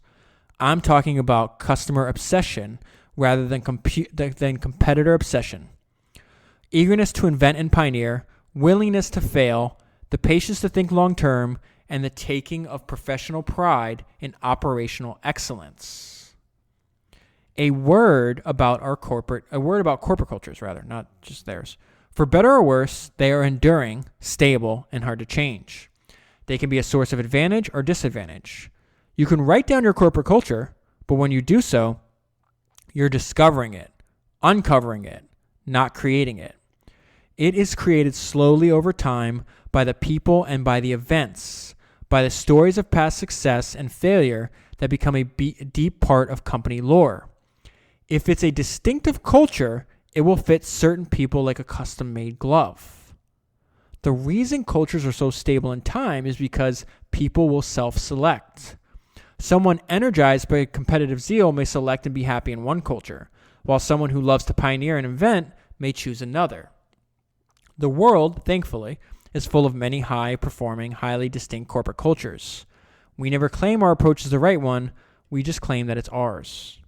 I'm talking about customer obsession rather than competitor obsession. Eagerness to invent and pioneer, willingness to fail, the patience to think long term, and the taking of professional pride in operational excellence. A word about corporate cultures, rather, not just theirs. For better or worse, they are enduring, stable, and hard to change. They can be a source of advantage or disadvantage. You can write down your corporate culture, but when you do so, you're discovering it, uncovering it, not creating it. It is created slowly over time by the people and by the events, by the stories of past success and failure that become a deep part of company lore. If it's a distinctive culture, it will fit certain people like a custom-made glove. The reason cultures are so stable in time is because people will self-select. Someone energized by competitive zeal may select and be happy in one culture, while someone who loves to pioneer and invent may choose another. The world, thankfully, is full of many high-performing, highly distinct corporate cultures. We never claim our approach is the right one. We just claim that it's ours.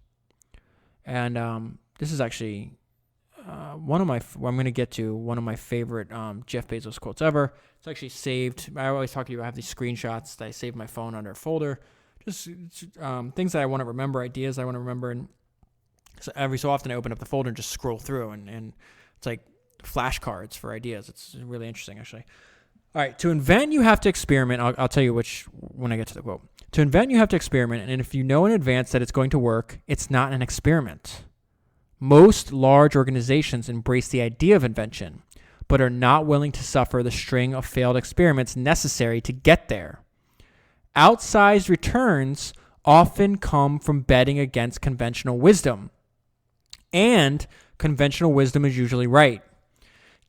And this is actually I'm going to get to one of my favorite Jeff Bezos quotes ever. It's actually saved. I always talk to you. I have these screenshots that I save my phone under a folder. Just things that I want to remember, ideas I want to remember. And so every so often I open up the folder and just scroll through. And it's like flashcards for ideas. It's really interesting, actually. All right, to invent, you have to experiment. I'll tell you when I get to the quote. To invent, you have to experiment, and if you know in advance that it's going to work, it's not an experiment. Most large organizations embrace the idea of invention, but are not willing to suffer the string of failed experiments necessary to get there. Outsized returns often come from betting against conventional wisdom, and conventional wisdom is usually right.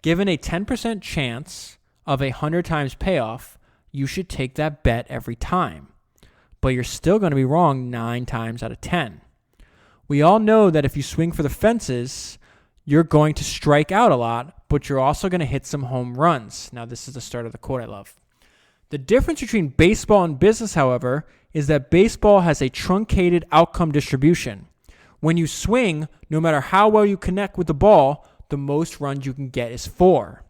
Given a 10% chance of 100 times payoff, you should take that bet every time. But you're still going to be wrong 9 times out of 10. We all know that if you swing for the fences, you're going to strike out a lot, but you're also going to hit some home runs. Now, this is the start of the quote I love. The difference between baseball and business, however, is that baseball has a truncated outcome distribution. When you swing, no matter how well you connect with the ball, the most runs you can get is 4.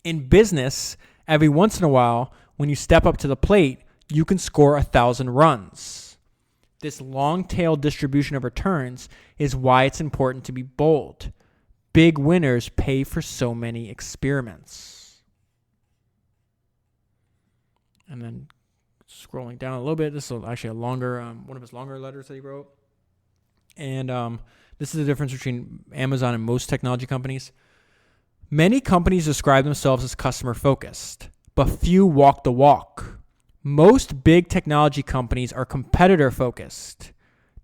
In business, every once in a while, when you step up to the plate, you can score 1,000 runs. This long-tail distribution of returns is why it's important to be bold. Big winners pay for so many experiments. And then scrolling down a little bit, this is actually a longer, one of his longer letters that he wrote. And this is the difference between Amazon and most technology companies. Many companies describe themselves as customer-focused, but few walk the walk. Most big technology companies are competitor-focused.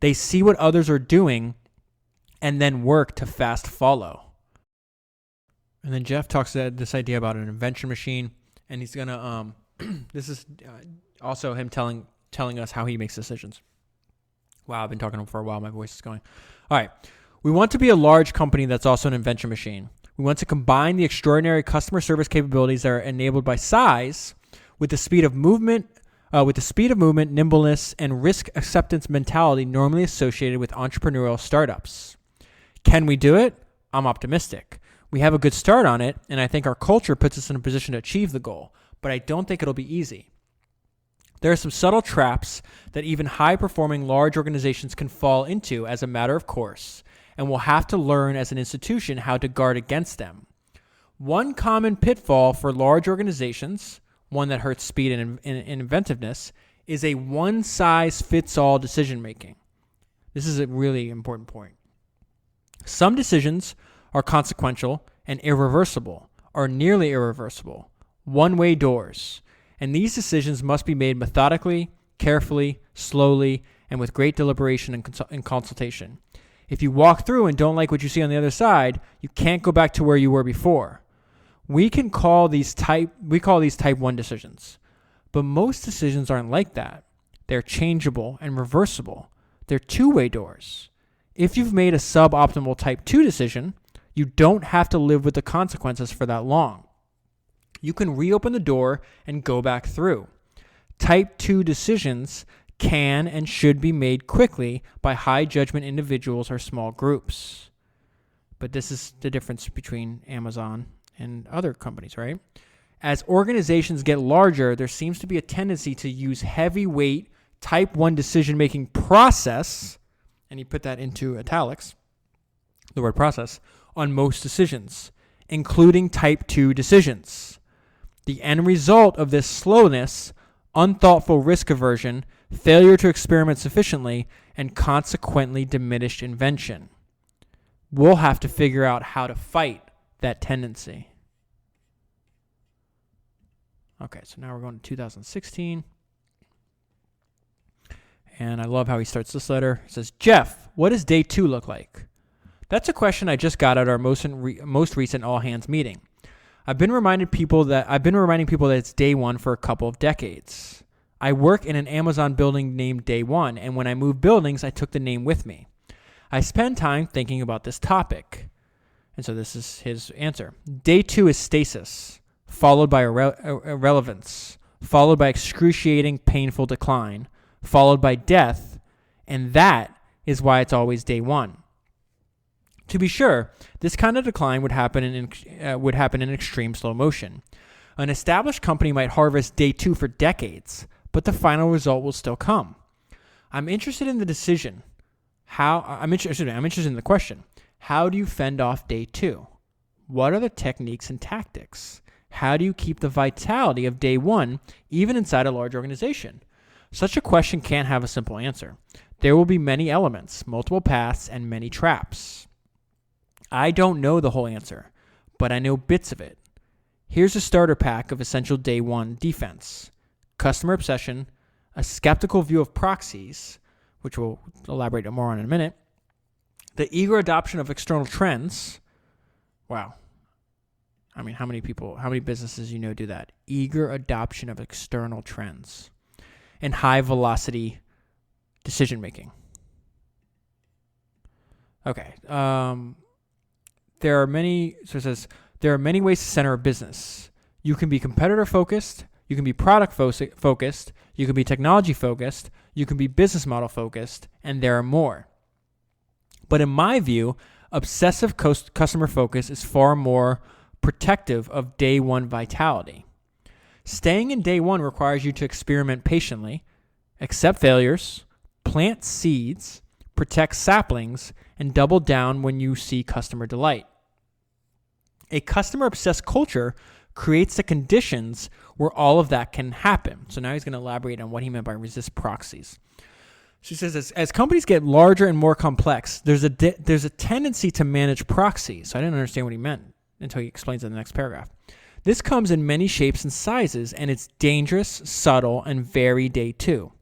They see what others are doing and then work to fast follow. And then Jeff talks this idea about an invention machine, and he's going to, this is also him telling us how he makes decisions. Wow, I've been talking for a while. My voice is going. All right. We want to be a large company that's also an invention machine. We want to combine the extraordinary customer service capabilities that are enabled by size with the speed of movement, nimbleness, and risk acceptance mentality normally associated with entrepreneurial startups. Can we do it? I'm optimistic. We have a good start on it, and I think our culture puts us in a position to achieve the goal, but I don't think it'll be easy. There are some subtle traps that even high-performing large organizations can fall into as a matter of course, and we'll have to learn as an institution how to guard against them. One common pitfall for large organizations, one that hurts speed and inventiveness, is a one-size-fits-all decision-making. This is a really important point. Some decisions are consequential and irreversible, or nearly irreversible, one-way doors. And these decisions must be made methodically, carefully, slowly, and with great deliberation and consultation. If you walk through and don't like what you see on the other side, you can't go back to where you were before. We call these type 1 decisions. But most decisions aren't like that. They're changeable and reversible. They're two-way doors. If you've made a suboptimal type 2 decision, you don't have to live with the consequences for that long. You can reopen the door and go back through. Type 2 decisions can and should be made quickly by high judgment individuals or small groups. But this is the difference between Amazon and other companies, right? As organizations get larger, there seems to be a tendency to use heavyweight type 1 decision-making process, and he put that into italics, the word process, on most decisions, including type 2 decisions. The end result of this slowness, unthoughtful risk aversion, failure to experiment sufficiently, and consequently diminished invention. We'll have to figure out how to fight that tendency. Okay, so now we're going to 2016. And I love how he starts this letter. He says, Jeff, what does day 2 look like? That's a question I just got at our most recent all-hands meeting. I've been reminding people that it's day 1 for a couple of decades. I work in an Amazon building named Day 1, and when I moved buildings, I took the name with me. I spend time thinking about this topic. And so this is his answer. Day 2 is stasis, followed by irrelevance, followed by excruciating, painful decline, followed by death, and that is why it's always day 1. To be sure, this kind of decline would happen in extreme slow motion. An established company might harvest day 2 for decades, but the final result will still come. I'm interested in the decision. I'm interested in the question. How do you fend off day 2? What are the techniques and tactics? How do you keep the vitality of day one even inside a large organization? Such a question can't have a simple answer. There will be many elements, multiple paths, and many traps. I don't know the whole answer, but I know bits of it. Here's a starter pack of essential day one defense. Customer obsession, a skeptical view of proxies, which we'll elaborate more on in a minute, the eager adoption of external trends. Wow. I mean, how many businesses do that? Eager adoption of external trends. And high velocity decision making. Okay. There are many ways to center a business. You can be competitor focused, you can be product focused, you can be technology focused, you can be business model focused, and there are more. But in my view, obsessive customer focus is far more protective of day one vitality. Staying in day one requires you to experiment patiently, accept failures, plant seeds, protect saplings, and double down when you see customer delight. A customer-obsessed culture creates the conditions where all of that can happen. So now he's going to elaborate on what he meant by resist proxies. She says, as companies get larger and more complex, there's a tendency to manage proxies. So I didn't understand what he meant until he explains in the next paragraph. This comes in many shapes and sizes, and it's dangerous, subtle, and very day two.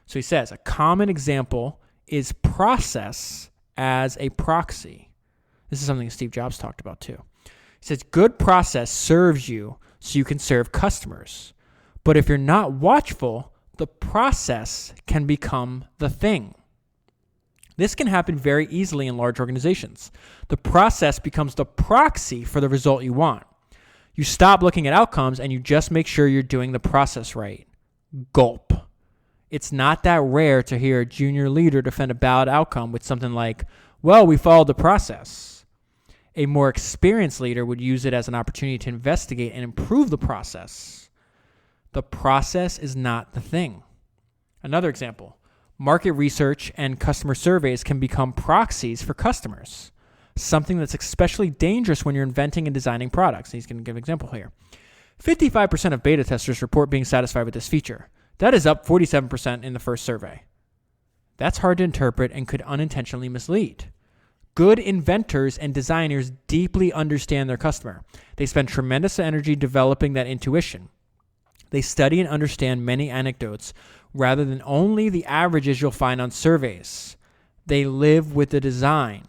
So he says, a common example is process as a proxy. This is something Steve Jobs talked about too. He says, good process serves you so you can serve customers. But if you're not watchful, the process can become the thing. This can happen very easily in large organizations. The process becomes the proxy for the result you want. You stop looking at outcomes and you just make sure you're doing the process right. Gulp. It's not that rare to hear a junior leader defend a bad outcome with something like, well, we followed the process. A more experienced leader would use it as an opportunity to investigate and improve the process. The process is not the thing. Another example, market research and customer surveys can become proxies for customers, something that's especially dangerous when you're inventing and designing products. He's going to give an example here. 55% of beta testers report being satisfied with this feature. That is up 47% in the first survey. That's hard to interpret and could unintentionally mislead. Good inventors and designers deeply understand their customer. They spend tremendous energy developing that intuition. They study and understand many anecdotes rather than only the averages you'll find on surveys. They live with the design.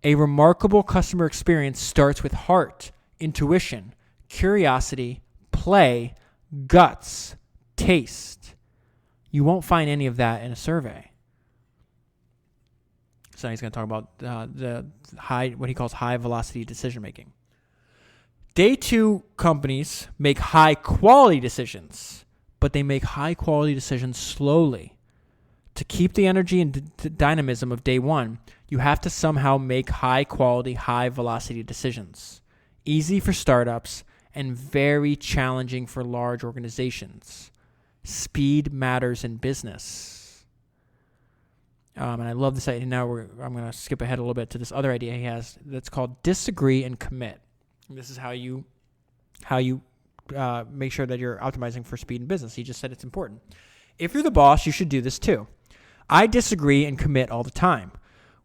A remarkable customer experience starts with heart, intuition, curiosity, play, guts, taste. You won't find any of that in a survey. So he's going to talk about the what he calls high velocity decision making. Day two companies make high quality decisions, but they make high quality decisions slowly. To keep the energy and dynamism of day one, you have to somehow make high quality, high velocity decisions. Easy for startups and very challenging for large organizations. Speed matters in business. And I love this idea. Now I'm going to skip ahead a little bit to this other idea he has that's called disagree and commit. And this is how you make sure that you're optimizing for speed in business. He just said it's important. If you're the boss, you should do this too. I disagree and commit all the time.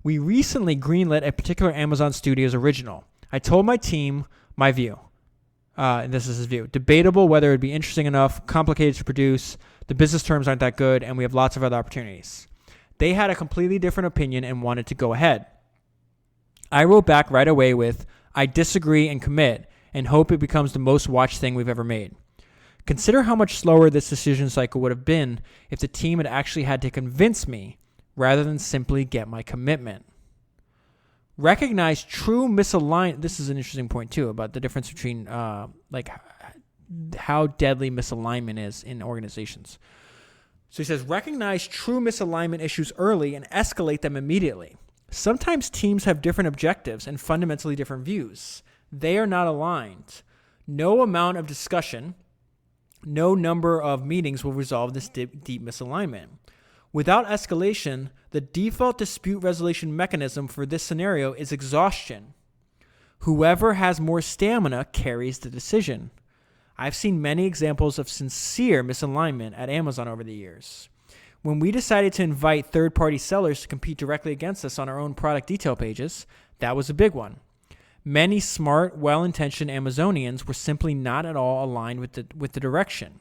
We recently greenlit a particular Amazon Studios original. I told my team my view. And this is his view. Debatable whether it would be interesting enough, complicated to produce, the business terms aren't that good, and we have lots of other opportunities. They had a completely different opinion and wanted to go ahead. I wrote back right away with, I disagree and commit, and hope it becomes the most watched thing we've ever made. Consider how much slower this decision cycle would have been if the team had actually had to convince me rather than simply get my commitment. Recognize true misalignment. This is an interesting point too about the difference between how deadly misalignment is in organizations. So he says, recognize true misalignment issues early and escalate them immediately. Sometimes teams have different objectives and fundamentally different views. They are not aligned. No amount of discussion, no number of meetings will resolve this deep misalignment. Without escalation, the default dispute resolution mechanism for this scenario is exhaustion. Whoever has more stamina carries the decision. I've seen many examples of sincere misalignment at Amazon over the years. When we decided to invite third-party sellers to compete directly against us on our own product detail pages, that was a big one. Many smart, well-intentioned Amazonians were simply not at all aligned with the direction.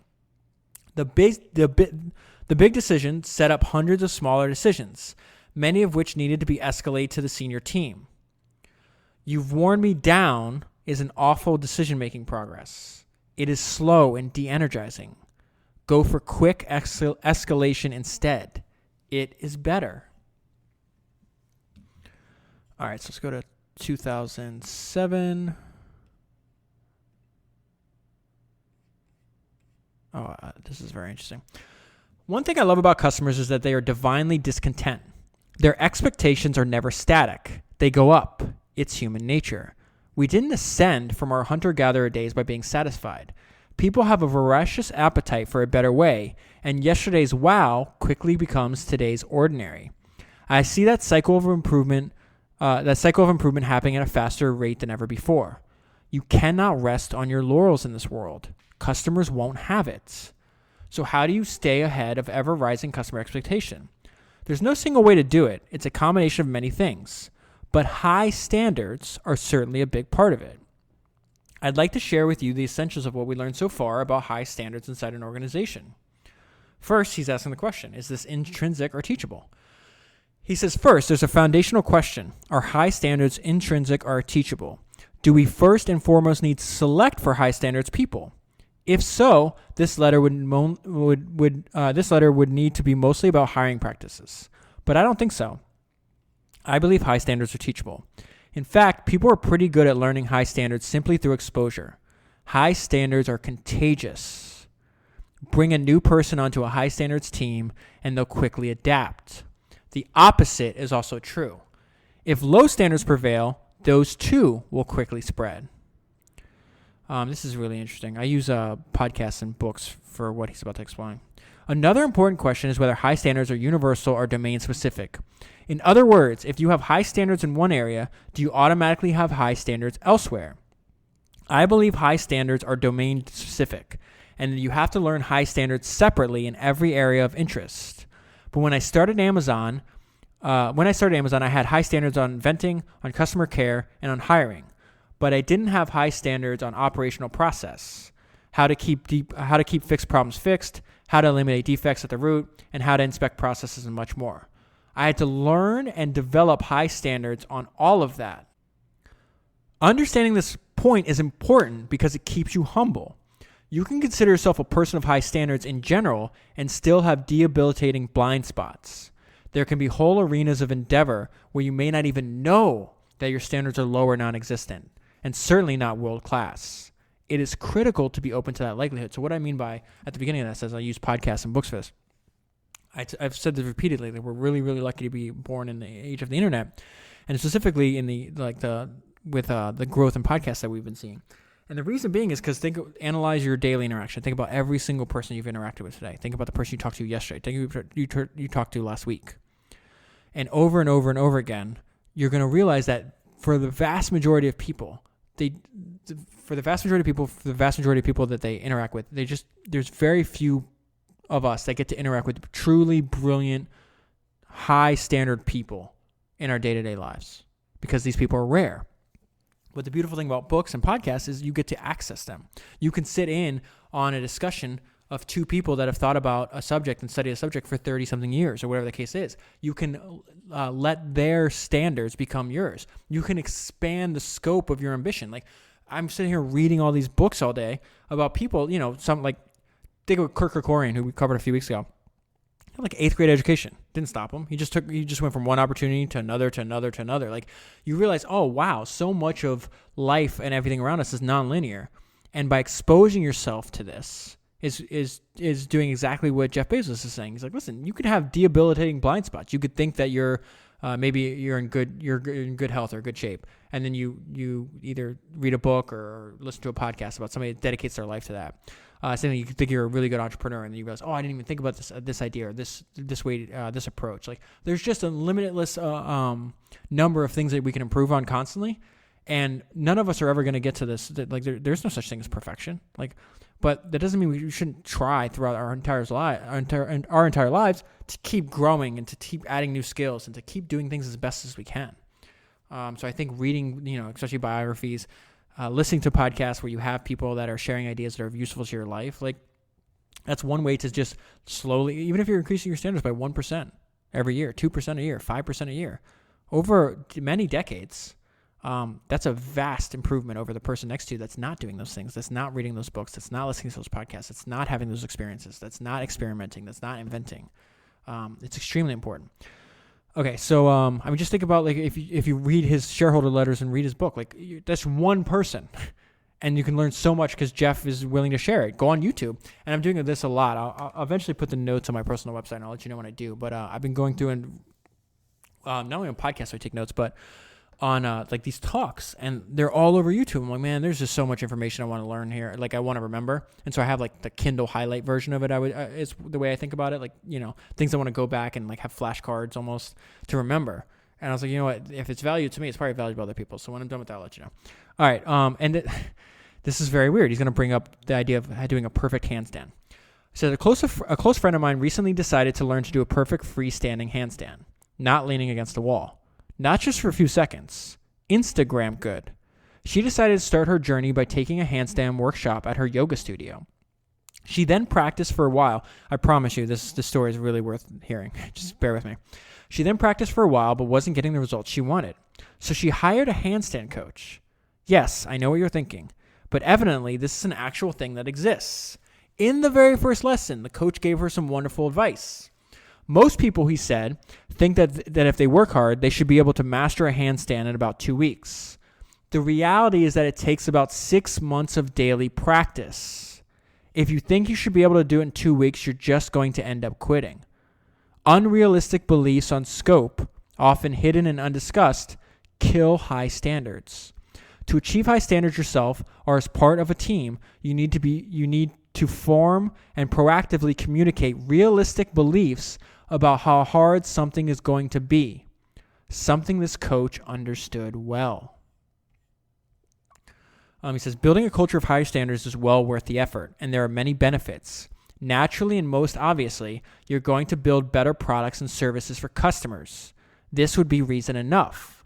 The big decision set up hundreds of smaller decisions, many of which needed to be escalated to the senior team. "You've worn me down" is an awful decision-making progress. It is slow and de-energizing. Go for quick escalation instead. It is better. All right, so let's go to 2007. This is very interesting. One thing I love about customers is that they are divinely discontent. Their expectations are never static. They go up. It's human nature. We didn't ascend from our hunter-gatherer days by being satisfied. People have a voracious appetite for a better way, and yesterday's wow quickly becomes today's ordinary. I see that cycle of improvement happening at a faster rate than ever before. You cannot rest on your laurels in this world. Customers won't have it. So how do you stay ahead of ever-rising customer expectation? There's no single way to do it. It's a combination of many things. But high standards are certainly a big part of it. I'd like to share with you the essentials of what we learned so far about high standards inside an organization. First, he's asking the question, is this intrinsic or teachable? He says, first, there's a foundational question. Are high standards intrinsic or teachable? Do we first and foremost need to select for high standards people? If so, this letter would need to be mostly about hiring practices. But I don't think so. I believe high standards are teachable. In fact, people are pretty good at learning high standards simply through exposure. High standards are contagious. Bring a new person onto a high standards team and they'll quickly adapt. The opposite is also true. If low standards prevail, those too will quickly spread. This is really interesting. I use podcasts and books for what he's about to explain. Another important question is whether high standards are universal or domain specific. In other words, if you have high standards in one area, do you automatically have high standards elsewhere? I believe high standards are domain specific, and you have to learn high standards separately in every area of interest. But when I started Amazon, I had high standards on venting, on customer care, and on hiring. But I didn't have high standards on operational process, how to keep fixed problems fixed, how to eliminate defects at the root, and how to inspect processes and much more. I had to learn and develop high standards on all of that. Understanding this point is important because it keeps you humble. You can consider yourself a person of high standards in general and still have debilitating blind spots. There can be whole arenas of endeavor where you may not even know that your standards are low or non-existent, and certainly not world-class. It is critical to be open to that likelihood. So what I mean by, at the beginning of that, says I use podcasts and books for this. I've said this repeatedly, that we're really, really lucky to be born in the age of the internet, and specifically in the growth in podcasts that we've been seeing. And the reason being is because analyze your daily interaction. Think about every single person you've interacted with today. Think about the person you talked to yesterday. Think you talked to last week. And over and over and over again, you're going to realize that for the vast majority of people, for the vast majority of people that they interact with, there's very few of us that get to interact with truly brilliant, high standard people in our day-to-day lives, because these people are rare. But the beautiful thing about books and podcasts is you get to access them. You can sit in on a discussion of two people that have thought about a subject and studied a subject for 30-something years or whatever the case is. You can let their standards become yours. You can expand the scope of your ambition. Like, I'm sitting here reading all these books all day about people, some like, think of Kirk Kerkorian, who we covered a few weeks ago. He had like 8th grade education. Didn't stop him. He just went from one opportunity to another, to another, to another. Like, you realize, oh wow, so much of life and everything around us is nonlinear. And by exposing yourself to this is doing exactly what Jeff Bezos is saying. He's like, listen, you could have debilitating blind spots. You could think that you're maybe you're in good health or good shape, and then you either read a book or listen to a podcast about somebody that dedicates their life to that. Same thing, you could think you're a really good entrepreneur, and then you realize, oh, I didn't even think about this idea or this way, this approach. Like, there's just a limitless number of things that we can improve on constantly, And none of us are ever going to get to this. Like there's no such thing as perfection. But that doesn't mean we shouldn't try throughout our entire lives to keep growing and to keep adding new skills and to keep doing things as best as we can. So I think reading, especially biographies, listening to podcasts where you have people that are sharing ideas that are useful to your life, that's one way to just slowly, even if you're increasing your standards by 1% every year, 2% a year, 5% a year, over many decades, that's a vast improvement over the person next to you that's not doing those things, that's not reading those books, that's not listening to those podcasts, that's not having those experiences, that's not experimenting, that's not inventing. It's extremely important. Okay, so just think about if you read his shareholder letters and read his book, that's one person, and you can learn so much because Jeff is willing to share it. Go on YouTube, and I'm doing this a lot. I'll eventually put the notes on my personal website, and I'll let you know when I do. But I've been going through and not only on podcasts I take notes, but on these talks, and they're all over YouTube. I'm like, man, there's just so much information I want to learn here. I want to remember. And so I have the Kindle highlight version of it. It's the way I think about it. Things I want to go back and have flashcards almost to remember. And I was like, you know what? If it's valuable to me, it's probably valuable to other people. So when I'm done with that, I'll let you know. All right. This is very weird. He's going to bring up the idea of doing a perfect handstand. So a close friend of mine recently decided to learn to do a perfect freestanding handstand, not leaning against the wall. Not just for a few seconds. Instagram good. She decided to start her journey by taking a handstand workshop at her yoga studio. She then practiced for a while. I promise you, this story is really worth hearing. Just bear with me. She then practiced for a while, but wasn't getting the results she wanted. So she hired a handstand coach. Yes, I know what you're thinking, but evidently this is an actual thing that exists. In the very first lesson, the coach gave her some wonderful advice. Most people, he said, think that if they work hard, they should be able to master a handstand in about 2 weeks. The reality is that it takes about 6 months of daily practice. If you think you should be able to do it in 2 weeks, you're just going to end up quitting. Unrealistic beliefs on scope, often hidden and undiscussed, kill high standards. To achieve high standards yourself or as part of a team, you need to form and proactively communicate realistic beliefs about how hard something is going to be, something this coach understood well. He says, building a culture of high standards is well worth the effort, and there are many benefits. Naturally and most obviously, you're going to build better products and services for customers. This would be reason enough.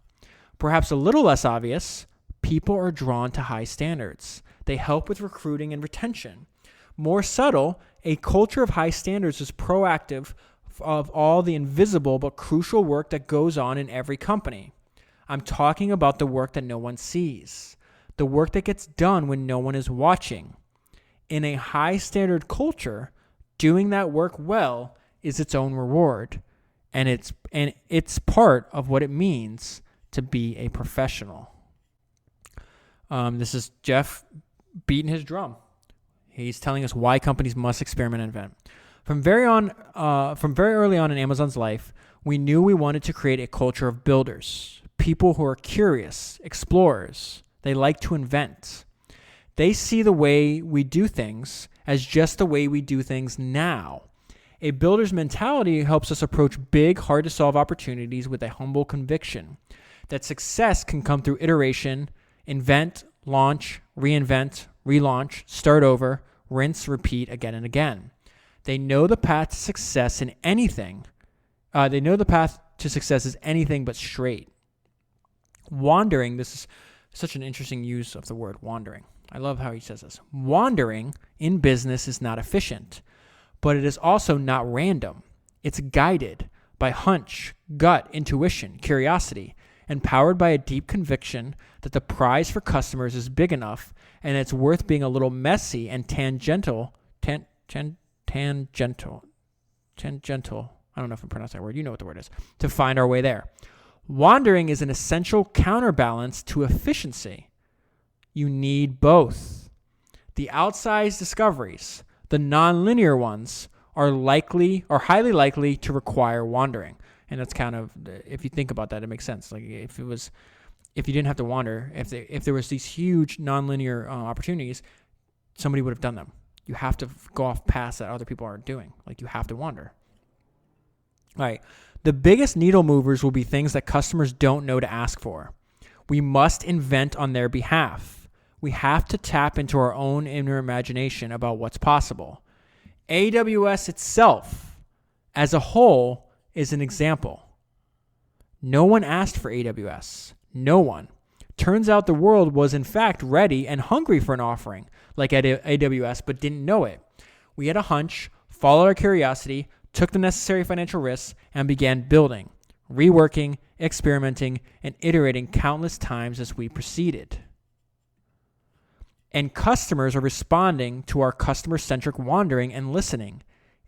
Perhaps a little less obvious, people are drawn to high standards. They help with recruiting and retention. More subtle, a culture of high standards is proactive of all the invisible but crucial work that goes on in every company. I'm talking about the work that no one sees, the work that gets done when no one is watching. In a high standard culture, doing that work well is its own reward, and it's part of what it means to be a professional. This is Jeff beating his drum. He's telling us why companies must experiment and invent. From very early on in Amazon's life, we knew we wanted to create a culture of builders, people who are curious, explorers. They like to invent. They see the way we do things as just the way we do things now. A builder's mentality helps us approach big, hard-to-solve opportunities with a humble conviction that success can come through iteration, invent, launch, reinvent, relaunch, start over, rinse, repeat again and again. They know the path to success in anything. They know the path to success is anything but straight. Wandering, this is such an interesting use of the word wandering. I love how he says this. Wandering in business is not efficient, but it is also not random. It's guided by hunch, gut, intuition, curiosity, and powered by a deep conviction that the prize for customers is big enough and it's worth being a little messy and tangential. Tangential. I don't know if I'm pronouncing that word. You know what the word is. To find our way there. Wandering is an essential counterbalance to efficiency. You need both. The outsized discoveries, the nonlinear ones, are highly likely to require wandering. And that's kind of, if you think about that, it makes sense. If you didn't have to wander, if there was these huge nonlinear opportunities, somebody would have done them. You have to go off paths that other people aren't doing. You have to wander. All right. The biggest needle movers will be things that customers don't know to ask for. We must invent on their behalf. We have to tap into our own inner imagination about what's possible. AWS itself, as a whole, is an example. No one asked for AWS. No one. Turns out the world was in fact ready and hungry for an offering like AWS, but didn't know it. We had a hunch, followed our curiosity, took the necessary financial risks, and began building, reworking, experimenting, and iterating countless times as we proceeded. And customers are responding to our customer-centric wandering and listening.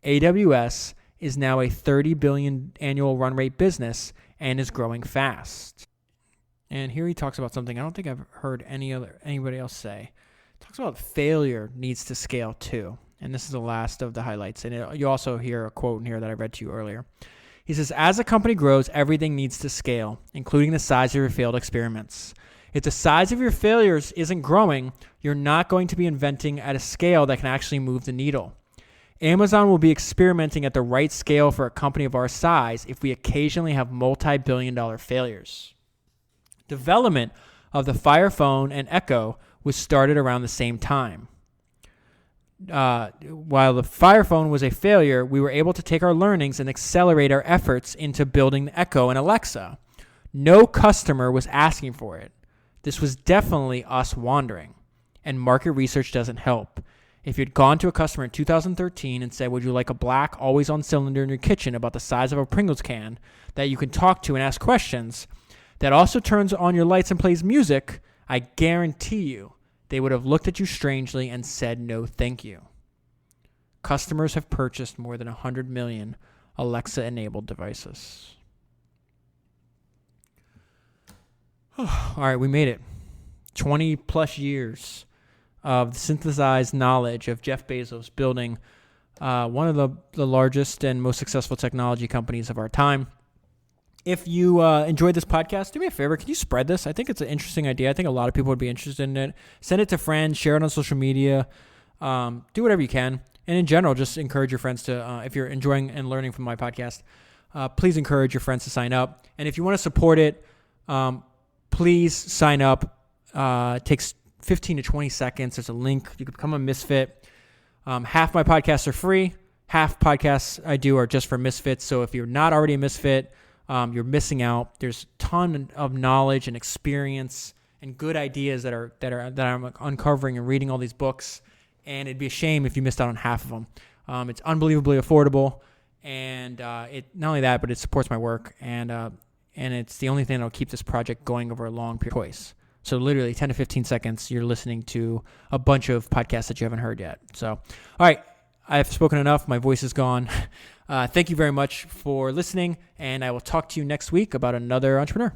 AWS is now a $30 billion annual run rate business and is growing fast. And here he talks about something I don't think I've heard anybody else say. He talks about failure needs to scale too. And this is the last of the highlights. And you also hear a quote in here that I read to you earlier. He says, as a company grows, everything needs to scale, including the size of your failed experiments. If the size of your failures isn't growing, you're not going to be inventing at a scale that can actually move the needle. Amazon will be experimenting at the right scale for a company of our size if we occasionally have multi-billion-dollar failures. Development of the Fire Phone and Echo was started around the same time. While the Fire Phone was a failure, we were able to take our learnings and accelerate our efforts into building the Echo and Alexa. No customer was asking for it. This was definitely us wandering, and market research doesn't help. If you'd gone to a customer in 2013 and said, would you like a black, always-on cylinder in your kitchen about the size of a Pringles can that you can talk to and ask questions, that also turns on your lights and plays music, I guarantee you they would have looked at you strangely and said no thank you. Customers have purchased more than 100 million Alexa-enabled devices. All right, we made it. 20 plus years of synthesized knowledge of Jeff Bezos building one of the largest and most successful technology companies of our time. If you enjoyed this podcast, do me a favor. Can you spread this? I think it's an interesting idea. I think a lot of people would be interested in it. Send it to friends. Share it on social media. Do whatever you can. And in general, just encourage your friends to, if you're enjoying and learning from my podcast, please encourage your friends to sign up. And if you want to support it, please sign up. It takes 15 to 20 seconds. There's a link. You can become a misfit. Half my podcasts are free. Half podcasts I do are just for misfits. So if you're not already a misfit, you're missing out. There's a ton of knowledge and experience and good ideas that I'm uncovering and reading all these books. And it'd be a shame if you missed out on half of them. It's unbelievably affordable, and it not only that, but it supports my work, and it's the only thing that'll keep this project going over a long period of choice. So literally 10 to 15 seconds, you're listening to a bunch of podcasts that you haven't heard yet. So, all right, I've spoken enough. My voice is gone. Thank you very much for listening, and I will talk to you next week about another entrepreneur.